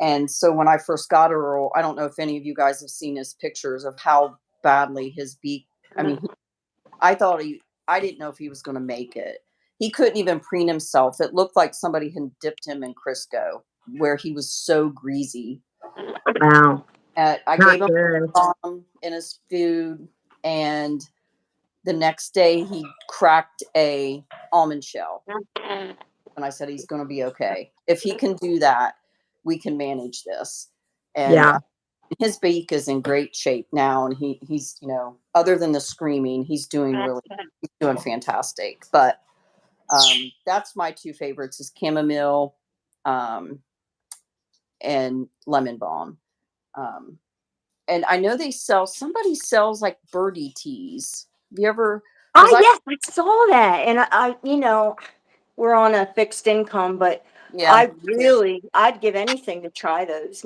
And so when I first got Earl, I don't know if any of you guys have seen his pictures of how badly his beak. I mean, I thought I didn't know if he was going to make it. He couldn't even preen himself. It looked like somebody had dipped him in Crisco, where he was so greasy. Wow, I not gave him good. in his food, and the next day he cracked a almond shell, and I said he's going to be okay. If he can do that, we can manage this. And Yeah. his beak is in great shape now, and he's other than the screaming, he's doing fantastic. But that's my two favorites is chamomile um, and lemon balm. Um, and I know somebody sells like birdie teas. Have you ever? Because Oh, yes, I saw that, and we're on a fixed income, but Yeah. I'd give anything to try those.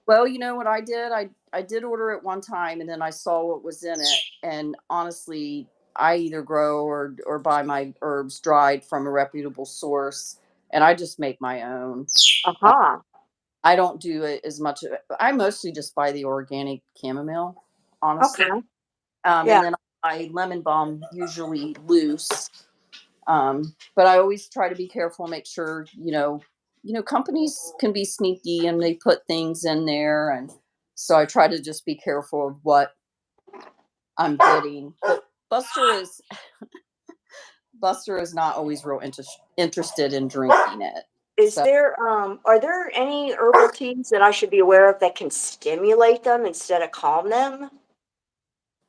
Well, you know what I did? I did order it one time, and then I saw what was in it, and honestly, I either grow or buy my herbs dried from a reputable source, and I just make my own. Aha. I don't do it as much. I mostly just buy the organic chamomile, honestly. Okay. And Yeah. then I lemon balm usually loose. But I always try to be careful, make sure companies can be sneaky and they put things in there, and so I try to just be careful of what I'm getting. But Buster is not always real interested in drinking it. So Are there any herbal teas that I should be aware of that can stimulate them instead of calm them?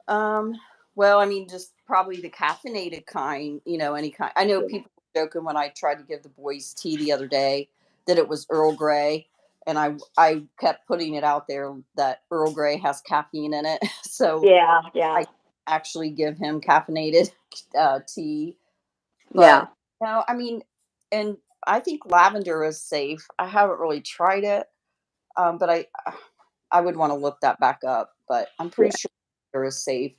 Um, well, I mean, just probably the caffeinated kind, any kind. I know people were joking when I tried to give the boys tea the other day that it was Earl Grey, and I kept putting it out there that Earl Grey has caffeine in it, so Yeah, yeah, I actually give him caffeinated tea. But yeah. no, I mean, and I think lavender is safe. I haven't really tried it, but I would want to look that back up. But I'm pretty Yeah. sure lavender is safe.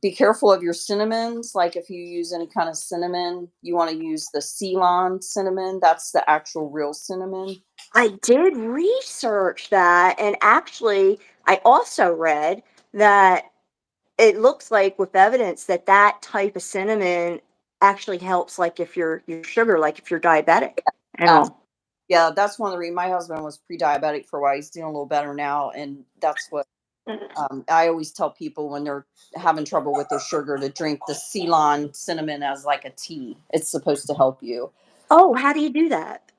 Be careful of your cinnamons. Like if you use any kind of cinnamon, you want to use the Ceylon cinnamon. That's the actual real cinnamon. I did research that, and actually, I also read that it looks like with evidence that that type of cinnamon actually helps, like if your sugar, like if you're diabetic and Yeah, all. yeah, that's one of the reasons. My husband was pre-diabetic for a while. He's doing a little better now, and that's what I always tell people when they're having trouble with their sugar to drink the Ceylon cinnamon as like a tea. It's supposed to help you. Oh, how do you do that?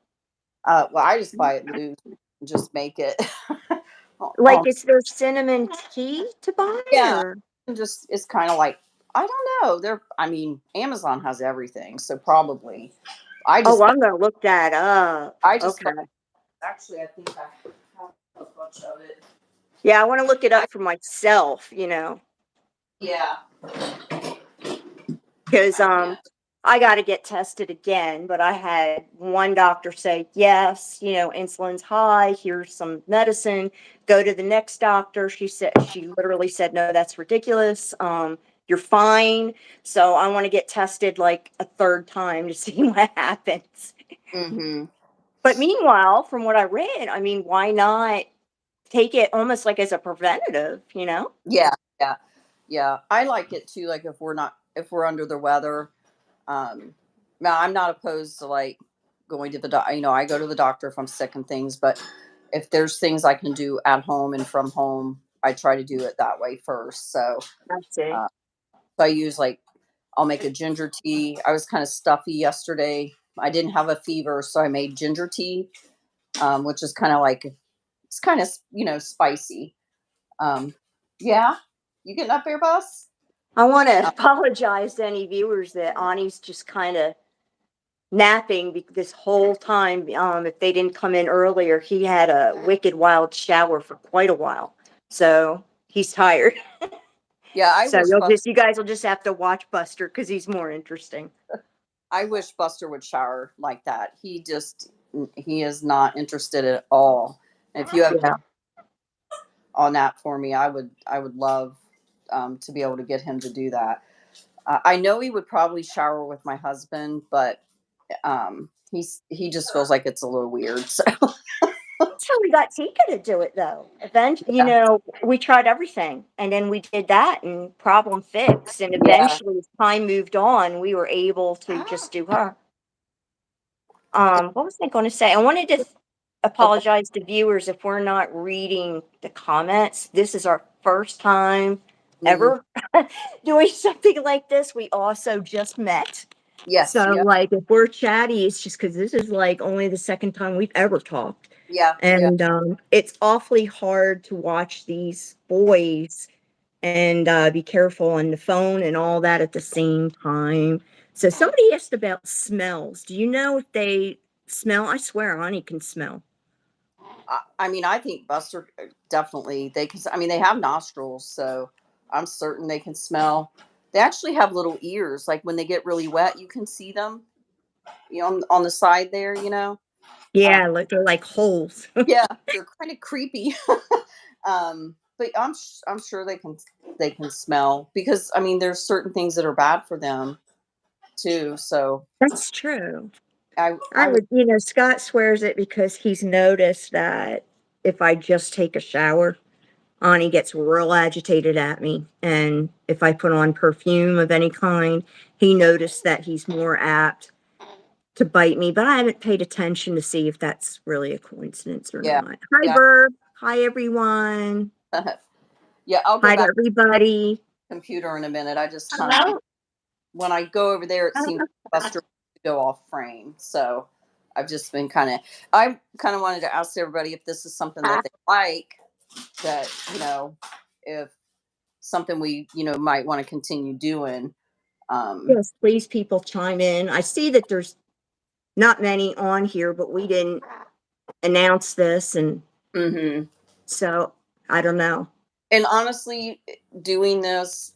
Well, I just buy it loose, and just make it. Like, is there cinnamon tea to buy, Yeah, or? and just it's kind of like I don't know. I mean, Amazon has everything, so probably. I Oh, just buy, I'm gonna look that up. I just Okay. buy, actually I think I have a bunch of it. Yeah, I want to look it I, up for myself, yeah, because yeah. I got to get tested again. But I had one doctor say, yes, insulin's high. Here's some medicine. Go to the next doctor. She literally said, no, that's ridiculous. You're fine. So I want to get tested like a third time to see what happens. Mm-hmm. But meanwhile, from what I read, I mean, why not take it almost like as a preventative? Yeah, yeah, yeah. I like it too. Like if we're under the weather, um, Now, I'm not opposed to like going to the doctor. I go to the doctor if I'm sick and things, but if there's things I can do at home and from home, I try to do it that way first. I see. Uh, so I use like I'll make a ginger tea. I was kind of stuffy yesterday. I didn't have a fever, so I made ginger tea, which is kind of like it's kind of spicy. Um, yeah, you getting up there, boss? I want to Uh, apologize to any viewers that Ani's just kind of napping this whole time. If they didn't come in earlier, he had a wicked wild shower for quite a while, so he's tired. yeah, So you guys will just have to watch Buster because he's more interesting. I wish Buster would shower like that. He is not interested at all. And if you have Yeah. on that for me, I would love to be able to get him to do that. I know he would probably shower with my husband, but he just feels like it's a little weird. So That's how we got Tika to do it, though. Eventually, yeah, we tried everything, and then we did that, and problem fixed. And yeah. eventually, as time moved on, we were able to just do her. What was I going to say? I wanted to Okay. apologize to viewers if we're not reading the comments. This is our first time Mm, ever doing something like this. We also just met. yes. So, Yep. like, if we're chatty, it's just because this is like only the second time we've ever talked. Yeah. Yeah. And it's awfully hard to watch these boys and be careful on the phone and all that at the same time. So somebody asked about smells. Do you know if they smell? I swear Ani can smell. I mean, I think Buster definitely they can. I mean, they have nostrils, so I'm certain they can smell. They actually have little ears. Like when they get really wet, you can see them. On the side there. Uh, Yeah, like they're like holes. yeah, they're kind of creepy. But I'm sure they can smell because I mean, there's certain things that are bad for them too. So That's true. I would. Scott swears it because he's noticed that if I just take a shower, Ani gets real agitated at me. And if I put on perfume of any kind, he noticed that he's more apt to bite me. But I haven't paid attention to see if that's really a coincidence or Yeah, not. Hi, yeah, Berg. Hi, everyone. yeah. I'll go Hi to back to everybody. the computer in a minute. I just kind of when I go over there, it seems Buster to go off frame. So I kind of wanted to ask everybody if this is something that they like, that, if something we, might want to continue doing. Um, Yes, please, people chime in. I see that there's not many on here, but we didn't announce this. And mhm. so I don't know. And honestly, doing this,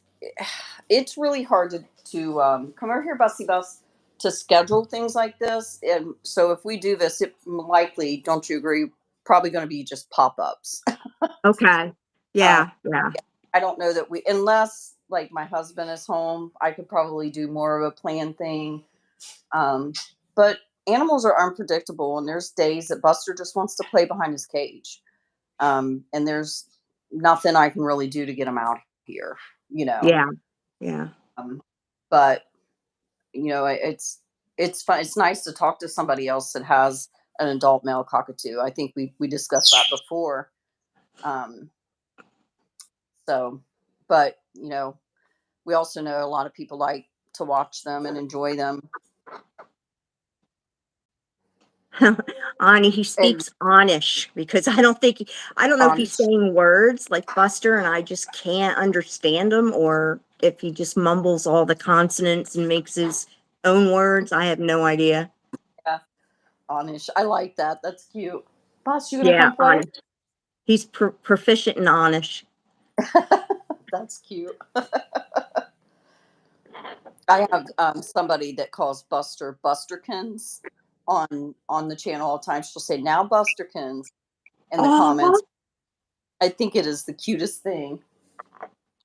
it's really hard to come over here, Bussy Bus, to schedule things like this. And so if we do this, it likely, don't you agree, probably going to be just pop ups. Okay. Um, Yeah. Yeah. I don't know that unless like my husband is home, I could probably do more of a planned thing. Um, but animals are unpredictable, and there's days that Buster just wants to play behind his cage. And there's nothing I can really do to get him out here, you know. Yeah. Yeah. Um, but it's fun. It's nice to talk to somebody else that has an adult male cockatoo. I think we discussed that before. Um, so, but we also know a lot of people like to watch them and enjoy them. Ani, he And speaks Onish because I don't know if he's Amish, saying words like Buster and I just can't understand him, or if he just mumbles all the consonants and makes his own words. I have no idea. yeah, Amish. I like that. That's cute. Boss, you gonna Yeah, come play? Onish. He's proficient in Onish. That's cute. I have somebody that calls Buster Busterkins on the channel all the time. She'll say now Busterkins in the Oh, comments. I think it is the cutest thing.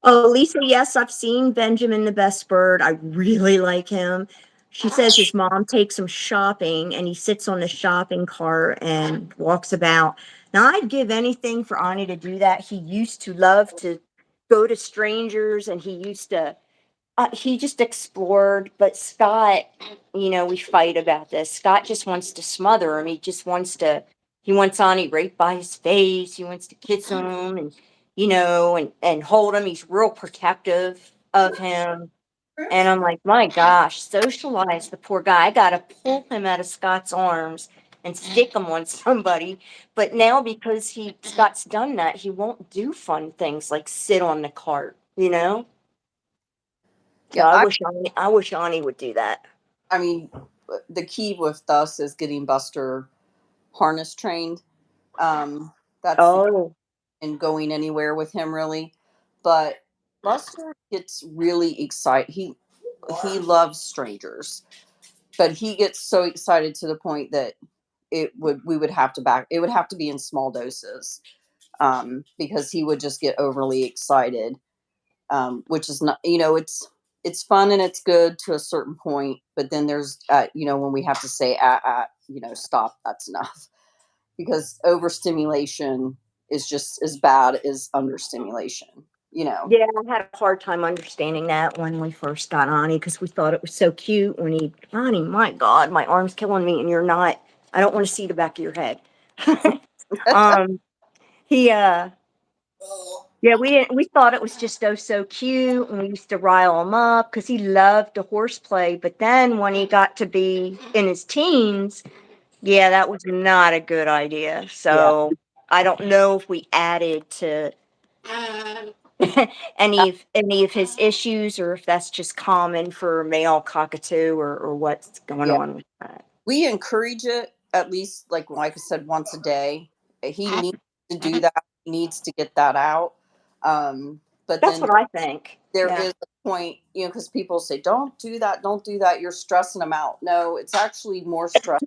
oh, Lisa, yes, I've seen Benjamin the Best Bird. I really like him. She says his mom takes him shopping and he sits on the shopping cart and walks about. Now, I'd give anything for Ani to do that. He used to love to go to strangers and he used to He just explored, but Scott, we fight about this. Scott just wants to smother him. He wants Ani right by his face. He wants to kiss him and, and hold him. He's real protective of him. And I'm like, my gosh, socialize the poor guy. I got to pull him out of Scott's arms and stick him on somebody. But now because Scott's done that, he won't do fun things like sit on the cart. So Yeah, I wish Ani would do that. I mean, the key with us is getting Buster harness trained. That's the key Oh, in going anywhere with him, really. But Buster gets really excited. He loves strangers, but he gets so excited to the point that we would have to back. It would have to be in small doses, because he would just get overly excited, which is not, it's fun and it's good to a certain point, but then there's, when we have to say, stop, that's enough, because overstimulation is just as bad as understimulation. yeah, I had a hard time understanding that when we first got Ani because we thought it was so cute when Ani, my God, my arm's killing me and you're not, I don't want to see the back of your head. um, he, Yeah, we thought it was just so cute, and we used to rile him up because he loved to horseplay. But then when he got to be in his teens, yeah, that was not a good idea. Yeah. So I don't know if we added to any of his issues, or if that's just common for male cockatoo, or what's going Yeah, on with that. we encourage it at least, like I said, once a day. He needs to do that. He needs to get that out. But That's then what I think. there Yeah, is a point, because people say, "Don't do that, don't do that. You're stressing them out." No, it's actually more stress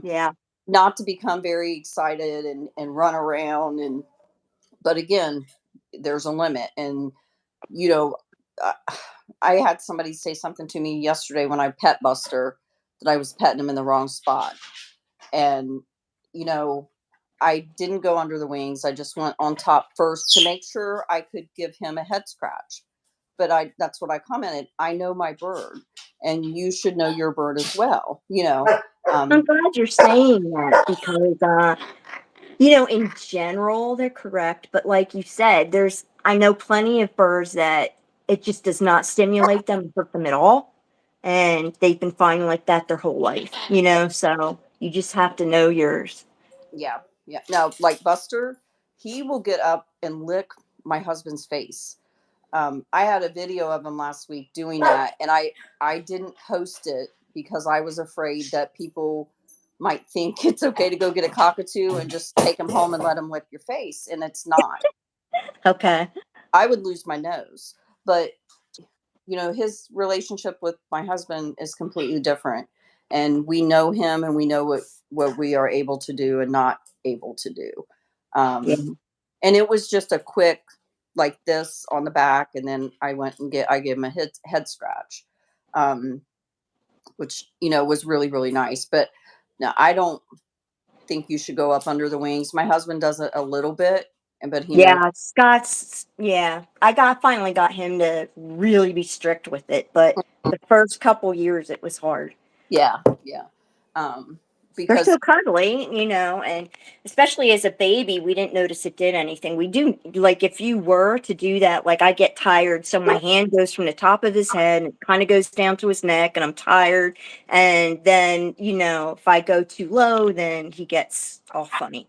yeah, not to become very excited and run around. But again, there's a limit. And you know, uh, I had somebody say something to me yesterday when I pet Buster, that I was petting him in the wrong spot. And, you know, I didn't go under the wings. I just went on top first to make sure I could give him a head scratch. But that's what I commented. I know my bird, and you should know your bird as well. I'm Um, glad you're saying that because in general, they're correct, but like you said, I know plenty of birds that it just does not stimulate them, hurt them at all. And they've been fine like that their whole life. So you just have to know yours. yeah, yeah. Now, like Buster, he will get up and lick my husband's face. I had a video of him last week doing that, and I didn't post it because I was afraid that people might think it's okay to go get a cockatoo and just take him home and let him lick your face, and it's not. Okay. I would lose my nose. But his relationship with my husband is completely different, and we know him, and we know what we are able to do and not able to do. Yeah. And it was just a quick, like this on the back, and then I gave him a head scratch, um, which was really really nice. But no, I don't think you should go up under the wings. My husband does it a little bit, but he knows. Yeah, Scott's, yeah. Finally got him to really be strict with it, but the first couple years it was hard. Yeah, yeah. Um, They're because so cuddly, and especially as a baby, we didn't notice it did anything. We do, like, if you were to do that, like, I get tired, so my hand goes from the top of his head, and it kind of goes down to his neck, and I'm tired. And then, if I go too low, then he gets all funny.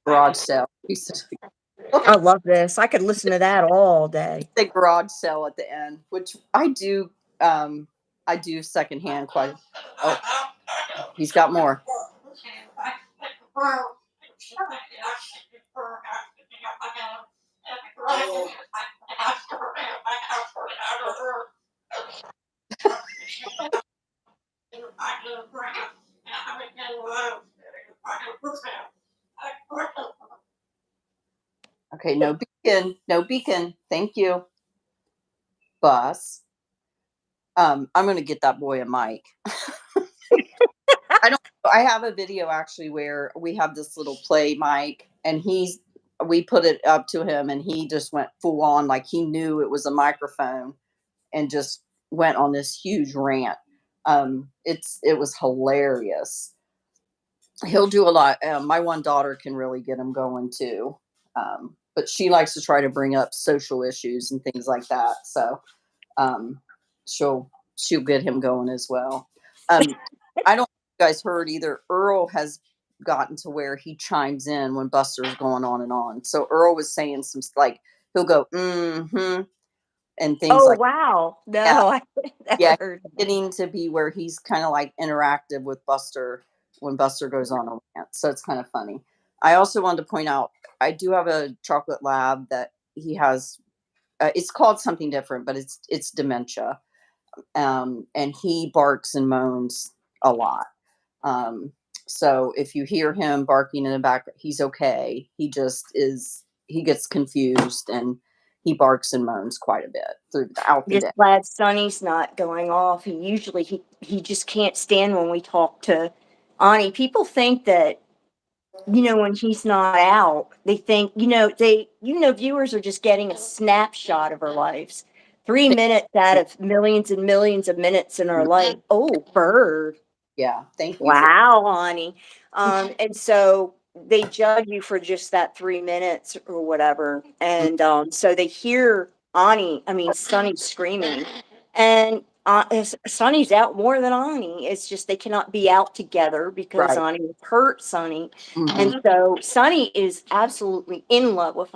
garage sale. He I love this. I could listen to that all day. said garage sale at the end, which I do. I do secondhand quite. Oh, he's got more. Okay, no beacon, no beacon. Thank you, Bus. I'm gonna get that boy a mic. I don't. I have a video actually where we have this little play mic, and we put it up to him, and he just went full on, like he knew it was a microphone, and just went on this huge rant. It was hilarious. He'll do a lot. My one daughter can really get him going too, but she likes to try to bring up social issues and things like that. So um, she'll get him going as well. I don't know if you guys heard either. Earl has gotten to where he chimes in when Buster's going on and on. So Earl was saying some like he'll go mm-hmm and things Oh, like wow. that. No, I never Yeah, heard that. getting to be where he's kind of like interactive with Buster when Buster goes on a rant. So it's kind of funny. I also wanted to point out I do have a chocolate lab that he has. It's called something different, but it's dementia, and he barks and moans a lot. Um, so if you hear him barking in the back, he's okay. He just is. He gets confused and he barks and moans quite a bit throughout the Just day. glad Sonny's not going off. He just can't stand when we talk to Ani. People think that, when he's not out, they think, viewers are just getting a snapshot of our lives. 3 minutes out of millions and millions of minutes in our life. Oh, bird. Yeah, thank you for. Wow, honey. And so they judge you for just that 3 minutes or whatever. And so they hear Sonny screaming. And Sonny's out more than Ani. It's just they cannot be out together because Right. Ani would hurt Sonny. Mhm. And so Sonny is absolutely in love with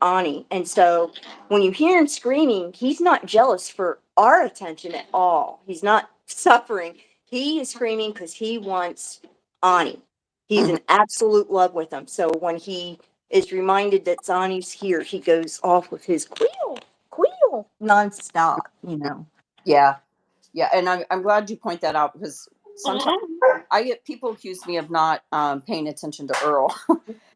Ani. And so when you hear him screaming, he's not jealous for our attention at all. He's not suffering. He is screaming because he wants Ani. He's Mhm. in absolute love with him. So when he is reminded that Zani's here, he goes off with his queel nonstop. Yeah, yeah, and I'm glad you point that out because sometimes I get people accuse me of not paying attention to Earl.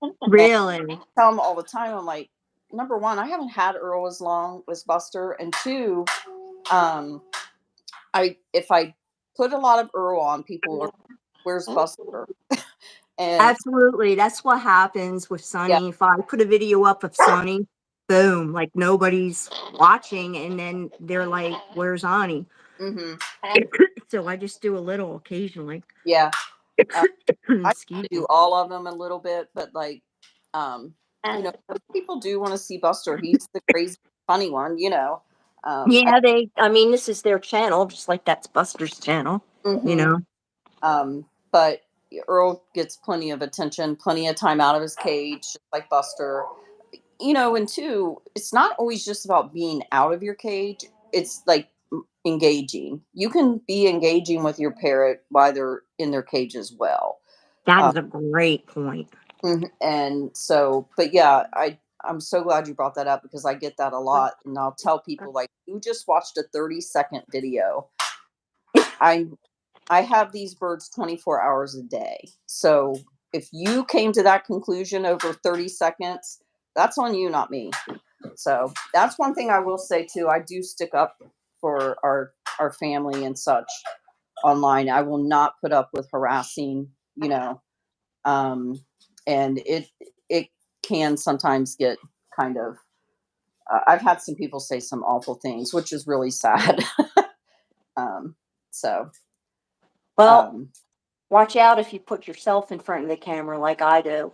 And Really? I tell them all the time. I'm like, number one, I haven't had Earl as long as Buster, and two, um, I if I put a lot of Earl on, people are, where's Buster? And Absolutely. That's what happens with yeah, Sonny. If I put a video up of Sonny, boom, like nobody's watching, and then they're like, "Where's Ani?" hmm So I just do a little occasionally. yeah. I Excuse do me. all of them a little bit, but like, um, some people do want to see Buster. He's the crazy, funny one, Yeah, this is their channel, just like that's Buster's channel, you Mhm. know. But Earl gets plenty of attention, plenty of time out of his cage, just like Buster. And two, it's not always just about being out of your cage. It's like engaging. You can be engaging with your parrot while they're in their cage as well. That Uh, is a great point. and so, but yeah, I'm so glad you brought that up because I get that a lot, and I'll tell people like, you just watched a 30-second video. I I have these birds 24 hours a day. So if you came to that conclusion over 30 seconds, that's on you, not me. So that's one thing I will say too. I do stick up for our family and such online. I will not put up with harassing, um, and it can sometimes get kind of. I've had some people say some awful things, which is really sad. um, so Well, um, watch out if you put yourself in front of the camera like I do.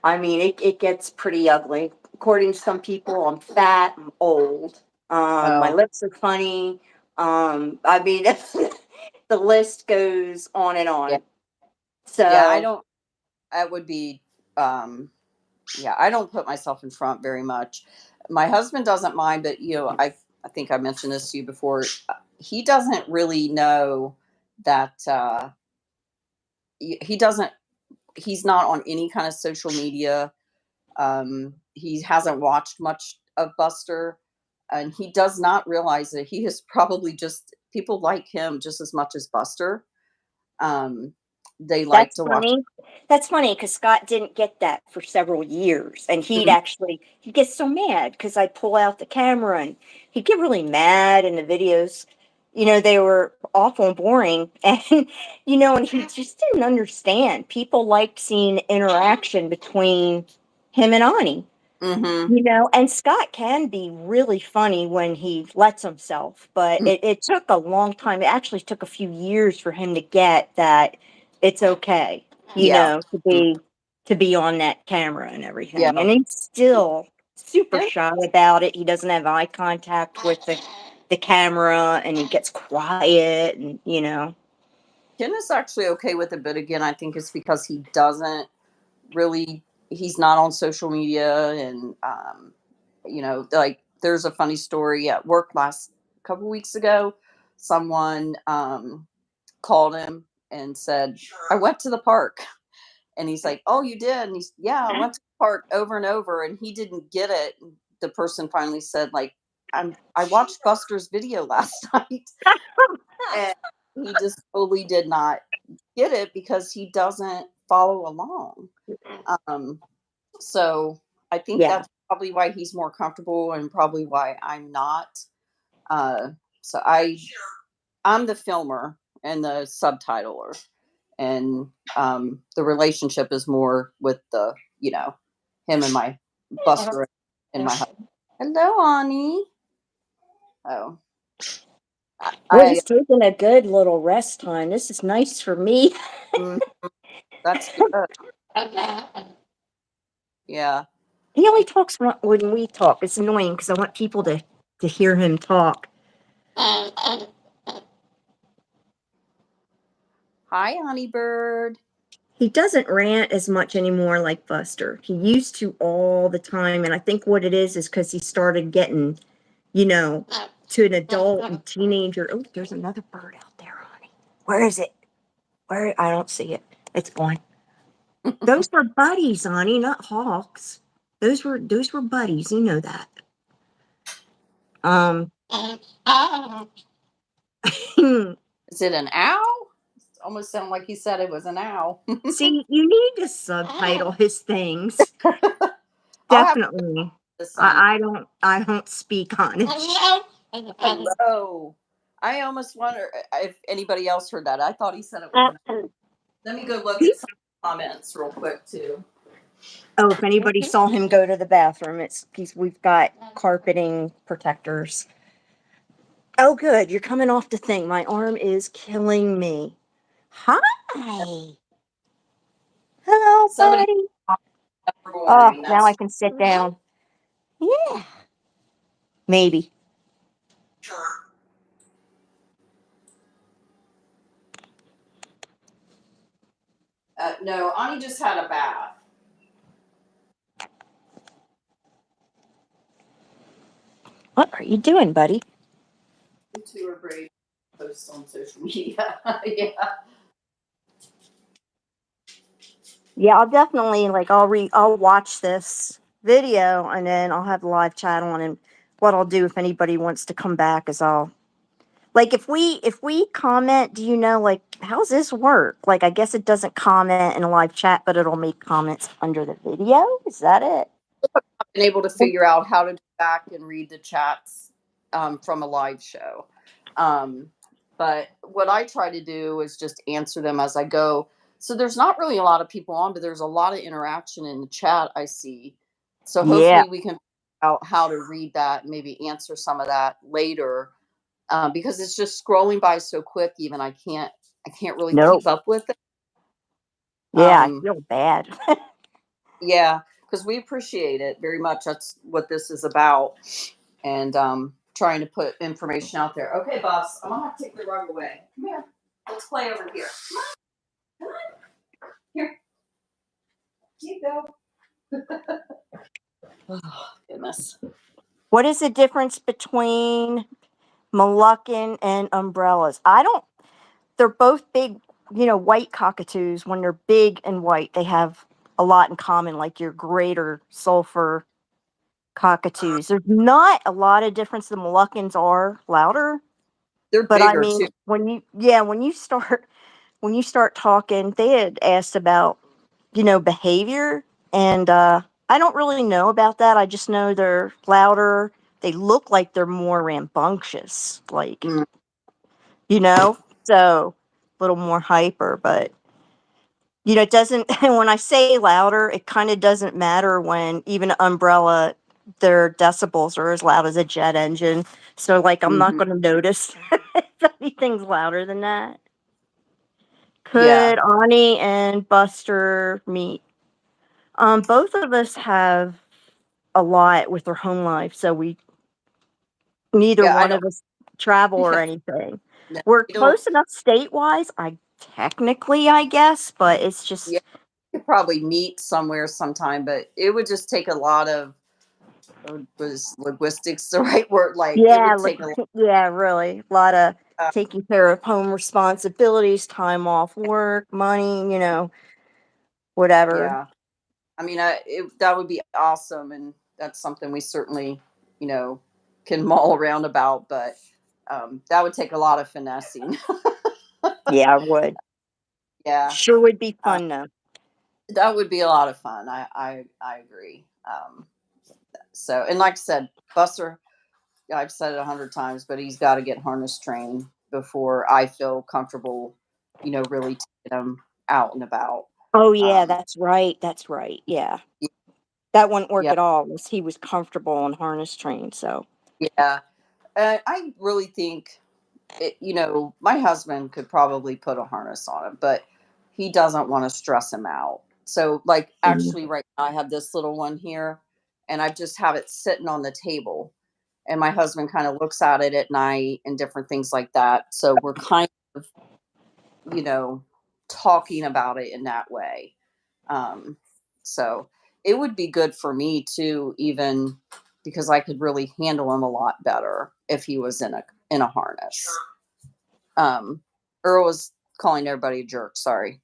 It gets pretty ugly. According to some people, I'm fat, I'm old, my oh lips are funny. I mean, the list goes on and yeah. on. Yeah, I So, don't. I would be. Um, yeah, I don't put myself in front very much. My husband doesn't mind, but I think I mentioned this to you before. He doesn't really know that. He doesn't. He's not on any kind of social media. He hasn't watched much of Buster, and he does not realize that he is probably just people like him just as much as Buster. Um, they like That's to watch. funny. That's funny because Scott didn't get that for several years, and Mhm. he gets so mad because I pull out the camera, and he'd get really mad in the videos. They were awful and boring, and and he just didn't understand. People liked seeing interaction between him and Ani. Mhm. And Scott can be really funny when he lets himself, but it took a long time. It actually took a few years for him to get that it's okay, Yeah. Mm. to be on that camera and everything. Yeah. And he's still super Ken, shy about it. He doesn't have eye contact with the camera, and he gets quiet, and. Ken is actually okay with it, but again, I think it's because he doesn't really. He's not on social media, and like there's a funny story at work last couple weeks ago. Someone called him and said, "I went to the park." And he's like, "Oh, you did?" And he's, "Yeah, I went to the park over and over." And he didn't get it. The person finally said, like, I watched Buster's video last night. And he just totally did not get it because he doesn't follow along. Um, so I think Yeah. that's probably why he's more comfortable and probably why I'm not. Uh, so I'm the filmer and the subtitler, and the relationship is more with him and my Buster and my husband. Hello, Ani. Oh, Boy, I he's taking a good little rest time. This is nice for me. mm, that's good. Yeah. He only talks when we talk. It's annoying because I want people to hear him talk. Hi, Honey Bird. He doesn't rant as much anymore like Buster. He used to all the time, and I think what it is because he started getting, you know, to an adult and teenager. Oh, there's another bird out there, honey. Where is it? Where? I don't see it. It's gone. Those were buddies, honey, not hawks. Those were buddies. You know that. Um. Is it an owl? It almost sounded like he said it was an owl. See, you need to subtitle his things. I'll have to Definitely. listen. I don't speak on it. Hello. I almost wonder if anybody else heard that. I thought he said it was an owl. Let me go look at some comments real quick too. Oh, if anybody saw him go to the bathroom, we've got carpeting protectors. Oh, good. You're coming off the thing. My arm is killing me. Hi. Hello, Somebody buddy. for Oh, morning. now I That's can sit down. Yeah, maybe. no. Ani just had a bath. What are you doing, buddy? You two are brave. Posts on social media. Yeah. Yeah, I'll definitely I'll watch this video and then I'll have the live chat on, and what I'll do if anybody wants to come back is I'll like if we comment, do you know like how's this work? Like I guess it doesn't comment in a live chat, but it'll make comments under the video. Is that it? Been able to figure out how to go back and read the chats from a live show. Um, but what I try to do is just answer them as I go. So there's not really a lot of people on, but there's a lot of interaction in the chat I see. So Yeah. hopefully we can figure out how to read that and maybe answer some of that later, because it's just scrolling by so quick. Even I can't really No. keep up with it. Yeah, I Um, feel bad. yeah, because we appreciate it very much. That's what this is about, and trying to put information out there. Okay, boss, I'm gonna have to take the rug away. Come here. Let's play over here. Come on. Here. You go. Oh, goodness. What is the difference between Moluccan and umbrellas? I don't They're both big, white cockatoos. When they're big and white, they have a lot in common, like your greater sulfur cockatoos. There's not a lot of difference. The Moluccans are louder, They're but I bigger mean, too. when you start talking, they had asked about, behavior, and I don't really know about that. I just know they're louder. They look like they're more rambunctious, like, Mm, you know, so a little more hyper, but it doesn't, when I say louder, it kind of doesn't matter when even an umbrella, their decibels are as loud as a jet engine. So, like, I'm not mhm. going to notice if anything's louder than that. Yeah, Could Ani and Buster meet? Both of us have a lot with our home life, so we neither yeah. I one don't. of us travel or Yeah, anything. no, We're we don't. close enough state wise, I guess, but it's Yeah, just we could probably meet somewhere sometime, but it would just take a lot of was linguistics the right word? Like it yeah, would take a lot. yeah, really. A lot of Uh, taking care of home responsibilities, time off work, money, whatever. yeah. I mean, that would be awesome, and that's something we certainly, you know, can mull around about. But that would take a lot of finessing. Yeah, I would. Yeah, Sure would be uh, fun though. that would be a lot of fun. I agree. So, and like I said, Buster, I've said it 100 times, but he's got to get harness trained before I feel comfortable, really taking him out and about. Oh yeah, Um, that's right. That's right. Yeah. That wouldn't work yeah, at all unless he was comfortable and harness trained. So yeah. I really think my husband could probably put a harness on him, but he doesn't want to stress him out. So, like, mhm. actually, right now I have this little one here, and I just have it sitting on the table. And my husband kind of looks at it at night and different things like that. So we're kind of, you know, talking about it in that way. Um, so it would be good for me too, even because I could really handle him a lot better if he was in a harness. Um, Earl was calling everybody a jerk. Sorry,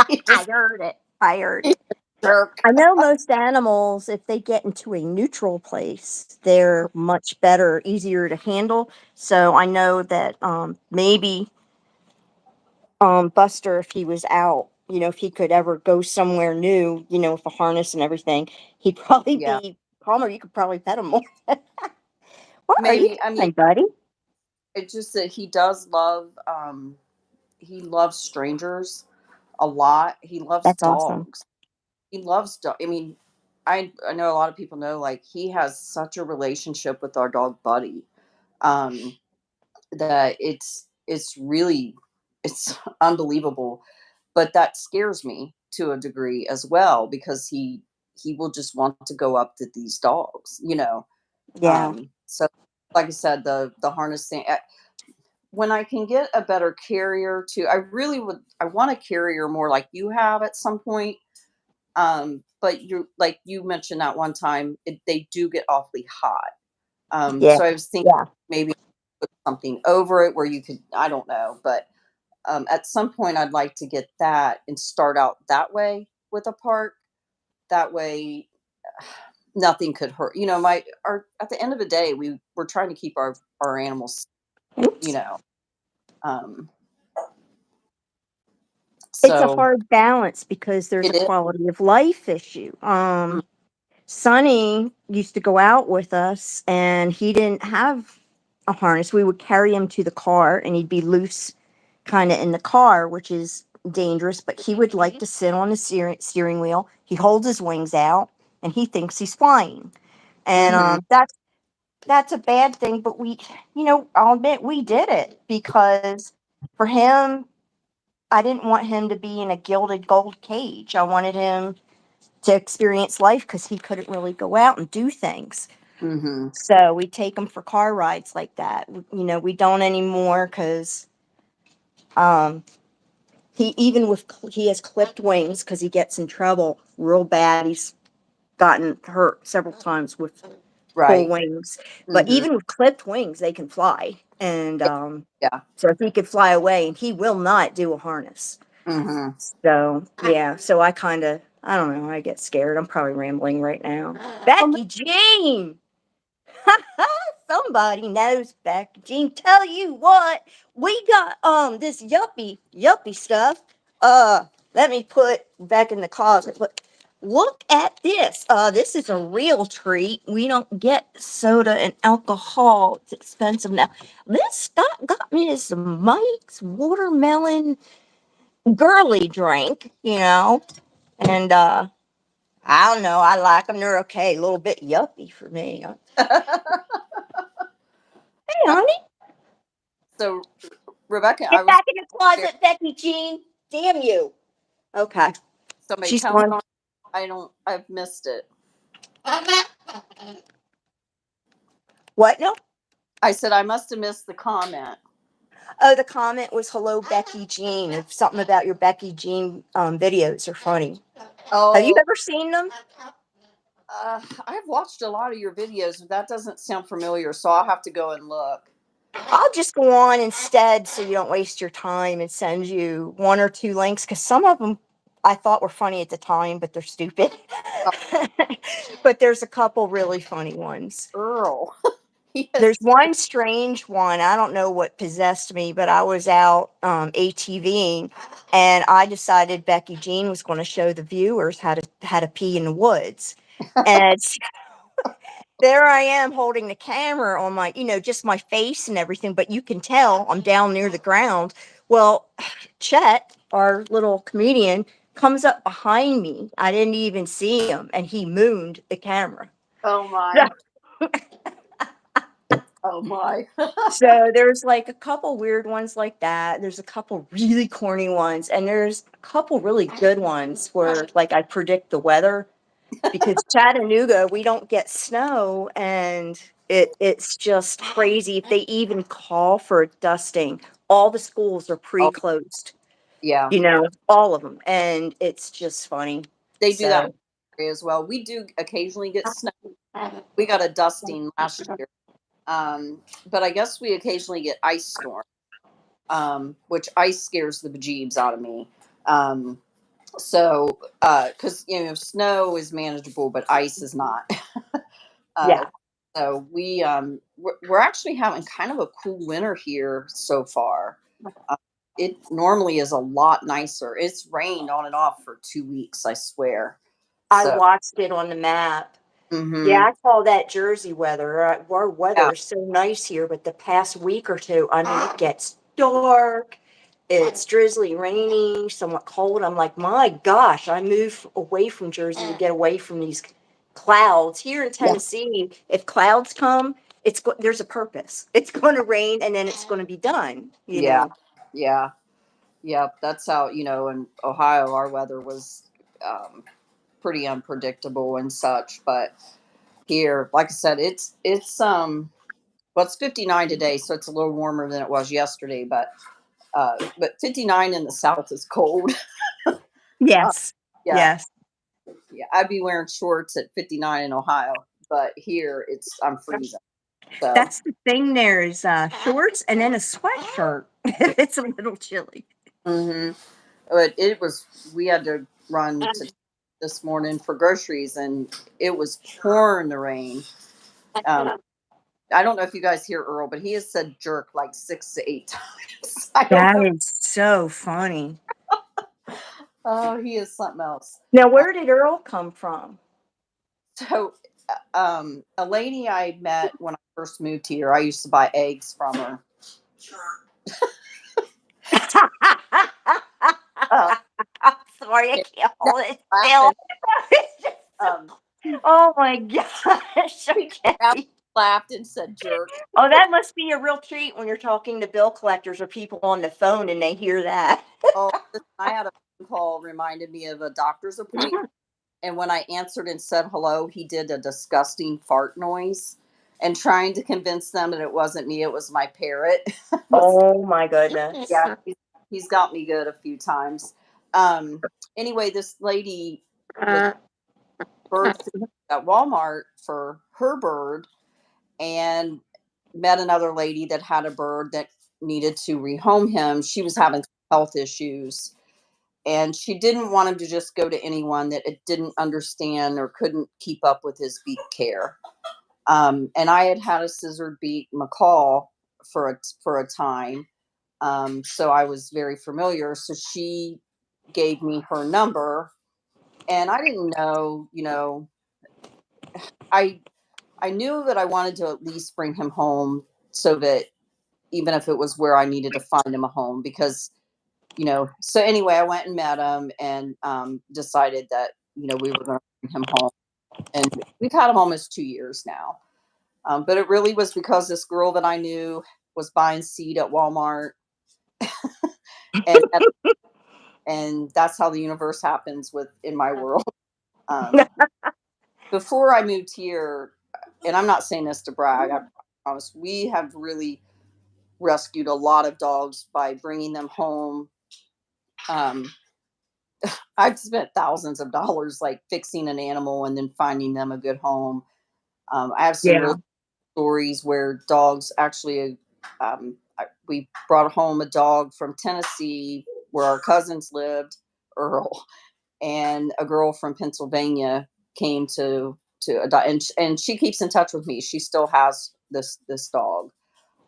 he I just heard it. I heard he's it. a jerk. I know most animals, if they get into a neutral place, they're much better, easier to handle. So I know that maybe Buster, if he was out, if he could ever go somewhere new, with a harness and everything, he'd probably Yeah, be calmer. You could probably pet him more. What are you maybe. I mean, doing, buddy? it's just that he does love. He loves strangers a lot. He loves That's awesome. dogs. He loves dog. I mean, I know a lot of people know like he has such a relationship with our dog Buddy, um, that it's really it's unbelievable. But that scares me to a degree as well because he will just want to go up to these dogs. Yeah. So like I said, the harness thing. When I can get a better carrier too, I want a carrier more like you have at some point. But you like you mentioned that one time, they do get awfully hot. Yeah. So I was thinking Yeah. maybe put something over it where you could, I don't know, but at some point I'd like to get that and start out that way with a park. That way, nothing could hurt. My our at the end of the day, we're trying to keep our animals. You Oops. know, um, It's a so hard balance because there's a it is. quality of life issue. Mm, Sonny used to go out with us and he didn't have a harness. We would carry him to the car and he'd be loose kind of in the car, which is dangerous, but he would like to sit on the steering wheel. He holds his wings out and he thinks he's flying. And mhm, that's a bad thing, but I'll admit we did it because for him, I didn't want him to be in a gilded gold cage. I wanted him to experience life because he couldn't really go out and do things. mhm, So we take him for car rides like that. We don't anymore because um, he has clipped wings because he gets in trouble real bad. He's gotten hurt several times with full right. wings. But Mhm, even with clipped wings, they can fly. And yeah, so if he could fly away, and he will not do a harness. Mm-hmm. So yeah, so I don't know, I get scared. I'm probably rambling right now. Well, no- Becky Jean! Somebody knows Becky Jean. Tell you what, we got this yuppie stuff. Let me put back in the closet. But look at this. This is a real treat. We don't get soda and alcohol. It's expensive now. This stuff got me this Mike's watermelon girly drink, and I don't know. I like them. They're okay. A little bit yuppie for me. Hey, honey. so Rebecca, I Get was back in the closet, Becky Jean. Damn you. Okay. somebody She's tell me gone. I've missed it. What now? I said I must have missed the comment. Oh, the comment was hello, Becky Jean. It's something about your Becky Jean videos are funny. Have you Oh, ever seen them? I've watched a lot of your videos, but that doesn't sound familiar, so I'll have to go and look. I'll just go on instead so you don't waste your time and send you one or two links because some of them I thought were funny at the time, but they're stupid. Oh, But there's a couple really funny ones. Earl, There's yes. one strange one. I don't know what possessed me, but I was out ATVing, and I decided Becky Jean was going to show the viewers how to pee in the woods. And there I am holding the camera on my, just my face and everything, but you can tell I'm down near the ground. Well, Chet, our little comedian, comes up behind me. I didn't even see him, and he mooned the camera. Oh my. Oh my. So there's like a couple weird ones like that. There's a couple really corny ones, and there's a couple really good ones where like I predict the weather because Chattanooga, we don't get snow, and it's just crazy. If they even call for a dusting, all the schools are Oh pre-closed, yeah. all of them, and it's just funny. They do that in So my area as well. We do occasionally get snow. We got a dusting last year. But I guess we occasionally get ice storm, which ice scares the bejeebs out of me. Um, because snow is manageable, but ice is not. uh, yeah, so we're actually having kind of a cool winter here so far. Uh, it normally is a lot nicer. It's rained on and off for 2 weeks, I swear. I So, watched it on the map. Yeah, hmm I call that Jersey weather. Our yeah, weather is so nice here, but the past week or two, I mean, it gets dark. It's drizzly, rainy, somewhat cold. I'm like, my gosh, I moved away from Jersey to get away from these clouds. Here in yeah, Tennessee, if clouds come, there's a purpose. It's going to rain and then it's going to be done, yeah, yeah, yeah. That's how in Ohio our weather was um, pretty unpredictable and such. But here, like I said, it's 59 today, so it's a little warmer than it was yesterday. But 59 in the South is cold. uh, Yes. yeah, Yes. yeah. I'd be wearing shorts at 59 in Ohio, but here I'm freezing. So, That's the thing there is shorts and then a sweatshirt. It's a little chilly. hmm but we had to run to this morning for groceries, and it was pouring the rain. Um, I don't know if you guys hear Earl, but he has said jerk like 6 to 8 times. I don't That know. is so funny. Oh, he is something else. Now, where did Earl come from? So, a lady I met when I first moved here, I used to buy eggs from her. Uh, Sorry, I can't no, hold it still. laughing. Um, Oh my gosh. he Okay. laughed and said jerk. Oh, that must be a real treat when you're talking to bill collectors or people on the phone and they hear that. Oh, listen, I had a phone call reminded me of a doctor's appointment. And when I answered and said hello, he did a disgusting fart noise. And trying to convince them that it wasn't me, it was my parrot. was Oh my goodness. Yeah, he's got me good a few times. Um, anyway, this lady was bird food at Walmart for her bird, and met another lady that had a bird that needed to rehome him. She was having health issues, and she didn't want him to just go to anyone that it didn't understand or couldn't keep up with his beak care. And I had a scissored beak macaw for a time, so I was very familiar. So she gave me her number, and I didn't know, I I knew that I wanted to at least bring him home so that even if it was where I needed to find him a home, because so anyway, I went and met him and decided that we were going to bring him home, and we've had him almost 2 years now. But it really was because this girl that I knew was buying seed at Walmart, and that's how the universe happens with in my world. Um, Before I moved here, and I'm not saying this to brag, I promise, we have really rescued a lot of dogs by bringing them home. Um, I've spent thousands of dollars like fixing an animal and then finding them a good home. I have some Yeah. really stories where dogs actually, we brought home a dog from Tennessee where our cousins lived, Earl, and a girl from Pennsylvania came to adopt, and she keeps in touch with me. She still has this dog.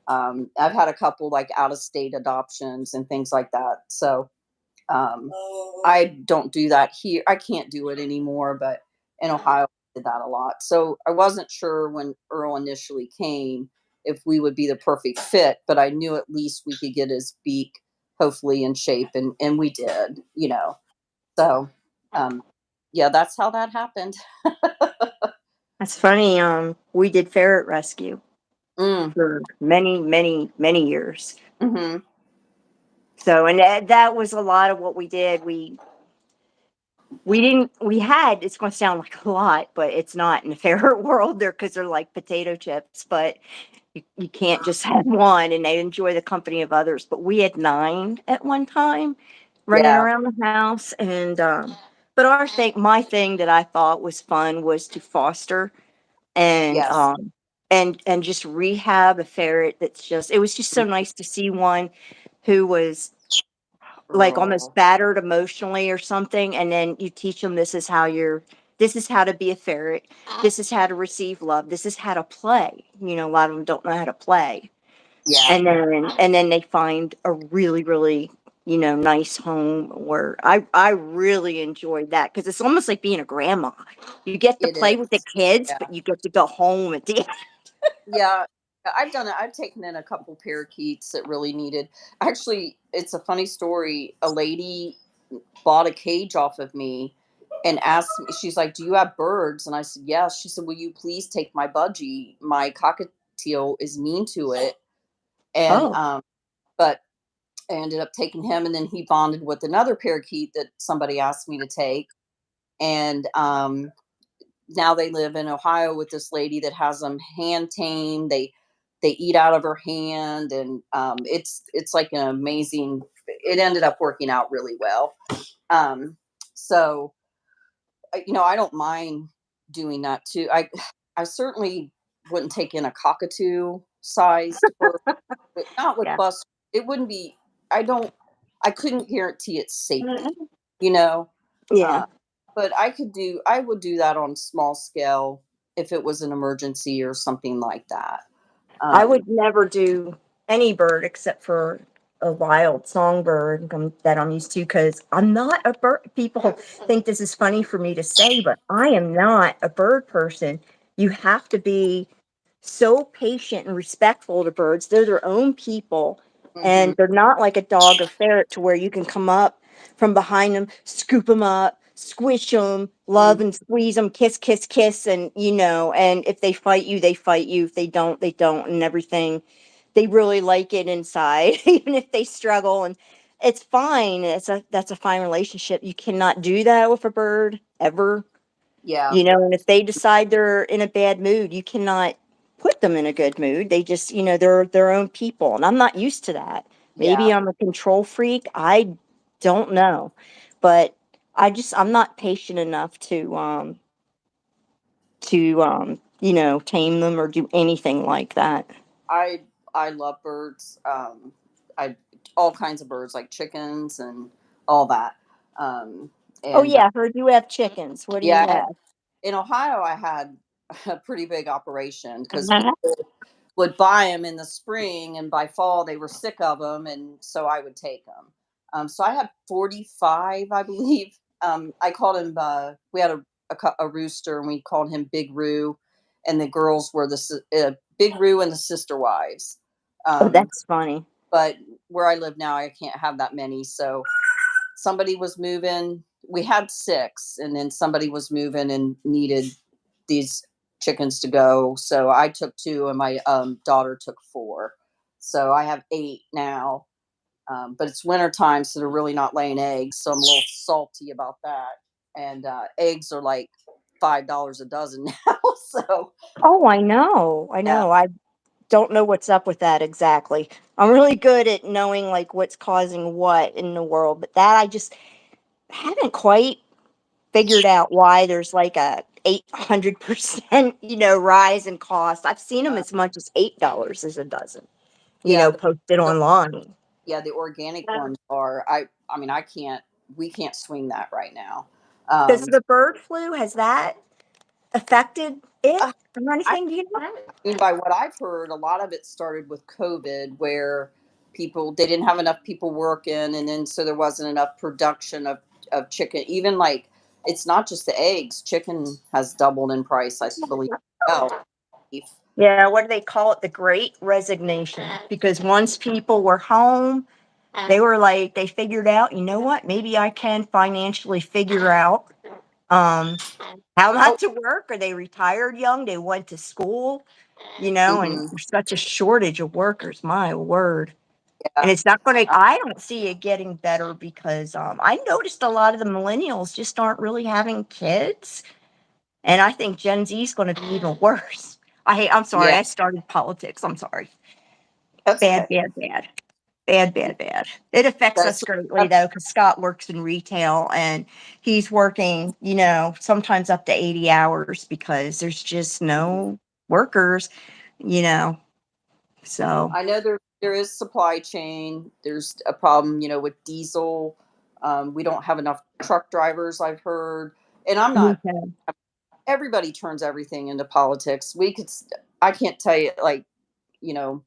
I've had a couple like out of state adoptions and things like that. So um, I don't do that here. I can't do it anymore, but in Ohio, I did that a lot. So I wasn't sure when Earl initially came if we would be the perfect fit, but I knew at least we could get his beak hopefully in shape, and we did. So um, yeah, that's how that happened. That's funny. We did ferret rescue Mm, for many, many, many years. hmm. So, and that was a lot of what we did. We didn't, we had, it's going to sound like a lot, but it's not in the ferret world there because they're like potato chips, but you can't just have one and they enjoy the company of others. But we had 9 at one time running Yeah. around the house. And, but my thing that I thought was fun was to foster and, Yes. and just rehab a ferret it was just so nice to see one who was like almost Earl. battered emotionally or something, and then you teach them this is how to be a ferret, this is how to receive love, this is how to play. A lot of them don't know how to play, Yeah. and then they find a really, really nice home where I really enjoyed that because it's almost like being a grandma. You get to It play with the is. kids, Yeah. but you get to go home at the end. Yeah, I've done it. I've taken in a couple parakeets that really needed. Actually, it's a funny story. A lady bought a cage off of me and asked me, she's like, "Do you have birds?" And I said, "Yes." She said, "Will you please take my budgie? My cockatiel is mean to it." And Oh, but I ended up taking him, and then he bonded with another parakeet that somebody asked me to take. And now they live in Ohio with this lady that has them hand tamed. They eat out of her hand, and it's like an amazing. It ended up working out really well. Um, so I don't mind doing that too. I certainly wouldn't take in a cockatoo sized bird, but not with yeah. bus. It wouldn't be. I don't. I couldn't guarantee its safety. Mhm. You know. Yeah. Uh, but I would do that on small scale if it was an emergency or something like that. I Um, would never do any bird except for a wild songbird that I'm used to because I'm not a bird. People think this is funny for me to say, but I am not a bird person. You have to be so patient and respectful to birds. They're their own people, mhm. and they're not like a dog or ferret to where you can come up from behind them, scoop them up, squish them, love Mm, and squeeze them, kiss, kiss, kiss, and and if they fight you, they fight you. If they don't, they don't, and everything. They really like it inside, even if they struggle, and it's fine. That's a fine relationship. You cannot do that with a bird ever. yeah, And if they decide they're in a bad mood, you cannot put them in a good mood. They just, they're their own people. And I'm not used to that. yeah. Maybe I'm a control freak. I don't know. But I'm not patient enough to tame them or do anything like that. I I love birds. I all kinds of birds like chickens and all that. Um, Oh and yeah, I heard you have chickens. What do you yeah, have? in Ohio, I had a pretty big operation because Uh-huh. people would buy them in the spring, and by fall they were sick of them, and so I would take them. So I had 45, I believe. I called him. We had a rooster, and we called him Big Roo, and the girls were Big Roo and the sister wives. Oh, Um, that's funny. but where I live now, I can't have that many. So somebody was moving. We had six, and then somebody was moving and needed these chickens to go. So I took two, and my daughter took four. So I have eight now. But it's winter time, so they're really not laying eggs. So I'm a little salty about that. And eggs are like $5 a dozen now. So Oh, I know. I yeah, know. I don't know what's up with that exactly. I'm really good at knowing like what's causing what in the world, but that I just haven't quite figured out why there's like a 800%, rise in cost. I've seen them uh, as much as $8 as a dozen, yeah, posted the online. the organic ones are. I mean, I can't. We can't swing that right now. Does Um, the bird flu, has that affected it uh, or I anything? Do you know? mean, by what I've heard, a lot of it started with COVID, where people they didn't have enough people working, and then so there wasn't enough production of chicken. Even like it's not just the eggs; chicken has doubled in price. I believe. Oh, beef. Yeah, what do they call it? The great resignation. Because once people were home, they were like, they figured out, you know what? Maybe I can financially figure out um, how Oh, not to work, or they retired young, they went to school, and hmm, there's such a shortage of workers, my word. And yeah, it's not going to, I don't see it getting better because I noticed a lot of the millennials just aren't really having kids. And I think Gen Z is going to be even worse. I'm sorry, yeah. I started politics. I'm sorry. That's Bad, okay. bad, bad. Bad, bad, bad. It affects That's us greatly though, because Scott works in retail and he's working, sometimes up to 80 hours because there's just no workers, you know. So, I know there is supply chain. There's a problem, with diesel. We don't have enough truck drivers. I've heard, and I'm not. okay. Everybody turns everything into politics. I can't tell you, like, you know,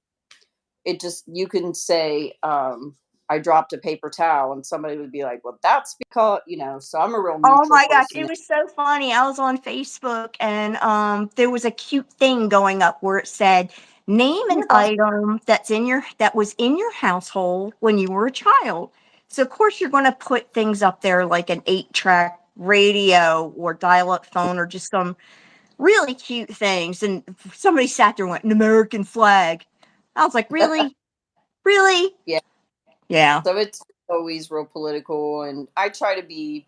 it just you can say, I dropped a paper towel, and somebody would be like, well, that's because. So I'm a real Oh neutral my gosh, person. it was so funny. I was on Facebook and there was a cute thing going up where it said, "Name Oh an my gosh. item that was in your household when you were a child." So of course you're going to put things up there like an 8-track radio or dial-up phone or just some really cute things. And somebody sat there and went, "An American flag." I was like, "Really? Really?" Yeah. Yeah. So it's always real political, and I try to be.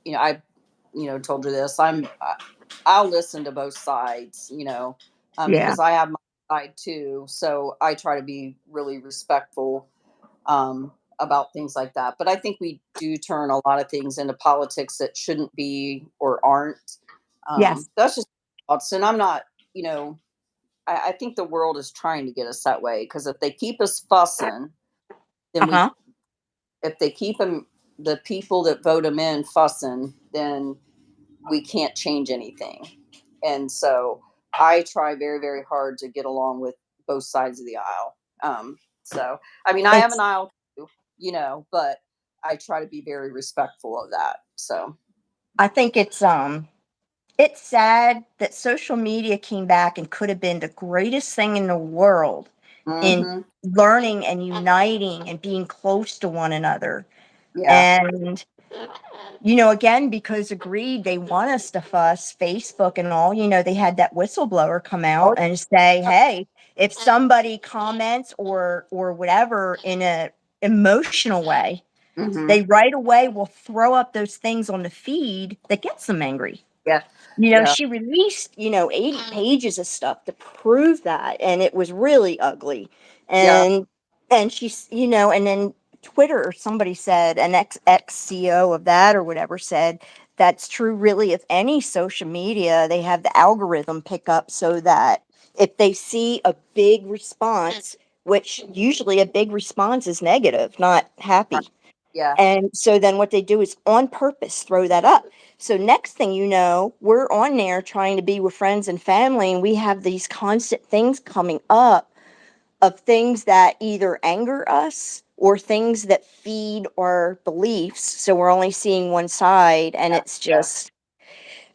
I told you this. I'll listen to both sides, Yeah. because I have my side too. So I try to be really respectful about things like that. But I think we do turn a lot of things into politics that shouldn't be or aren't. Yes. That's just thoughts, and I'm not. You know, I think the world is trying to get us that way because if they keep us fussing, then we Uh-huh. if they keep them the people that vote them in fussing, then we can't change anything. And so I try very, very hard to get along with both sides of the aisle. So, I mean, I have an It's aisle too, but I try to be very respectful of that. So, I think it's sad that social media came back and could have been the greatest thing in the world in hmm, learning and uniting and being close to one another. yeah. And, again, because agreed, they want us to fuss, Facebook and all, they had that whistleblower come Oh, out and say, hey, if somebody comments or whatever in a emotional way, hmm, they right away will throw up those things on the feed that gets them angry. yeah, yeah, She released, 80 pages of stuff to prove that, and it was really ugly. yeah. And she's, and then Twitter or somebody said, an ex CEO of that or whatever said that's true really of any social media. They have the algorithm pick up so that if they see a big response, which usually a big response is negative, not happy. Yeah. And so then what they do is on purpose throw that up. So next thing you know, we're on there trying to be with friends and family, and we have these constant things coming up of things that either anger us or things that feed our beliefs. So we're only seeing one side, and Yeah. it's just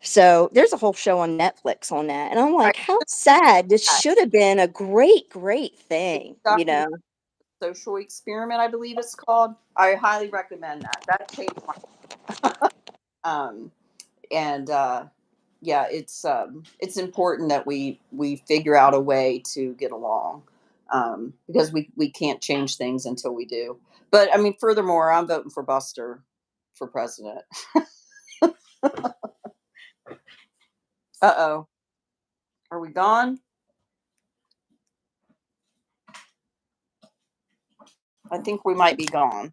so there's a whole show on Netflix on that. And I'm I like, how sad. This that. should have been a great, great It's thing, a you document, know? social experiment, I believe it's called. I highly recommend that. That changed my um and yeah, it's important that we figure out a way to get along, because we can't change things until we do. But I mean, furthermore, I'm voting for Buster for president. Uh-oh, are we gone? I think we might be gone.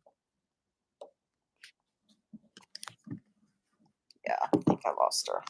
Yeah, I think I lost her.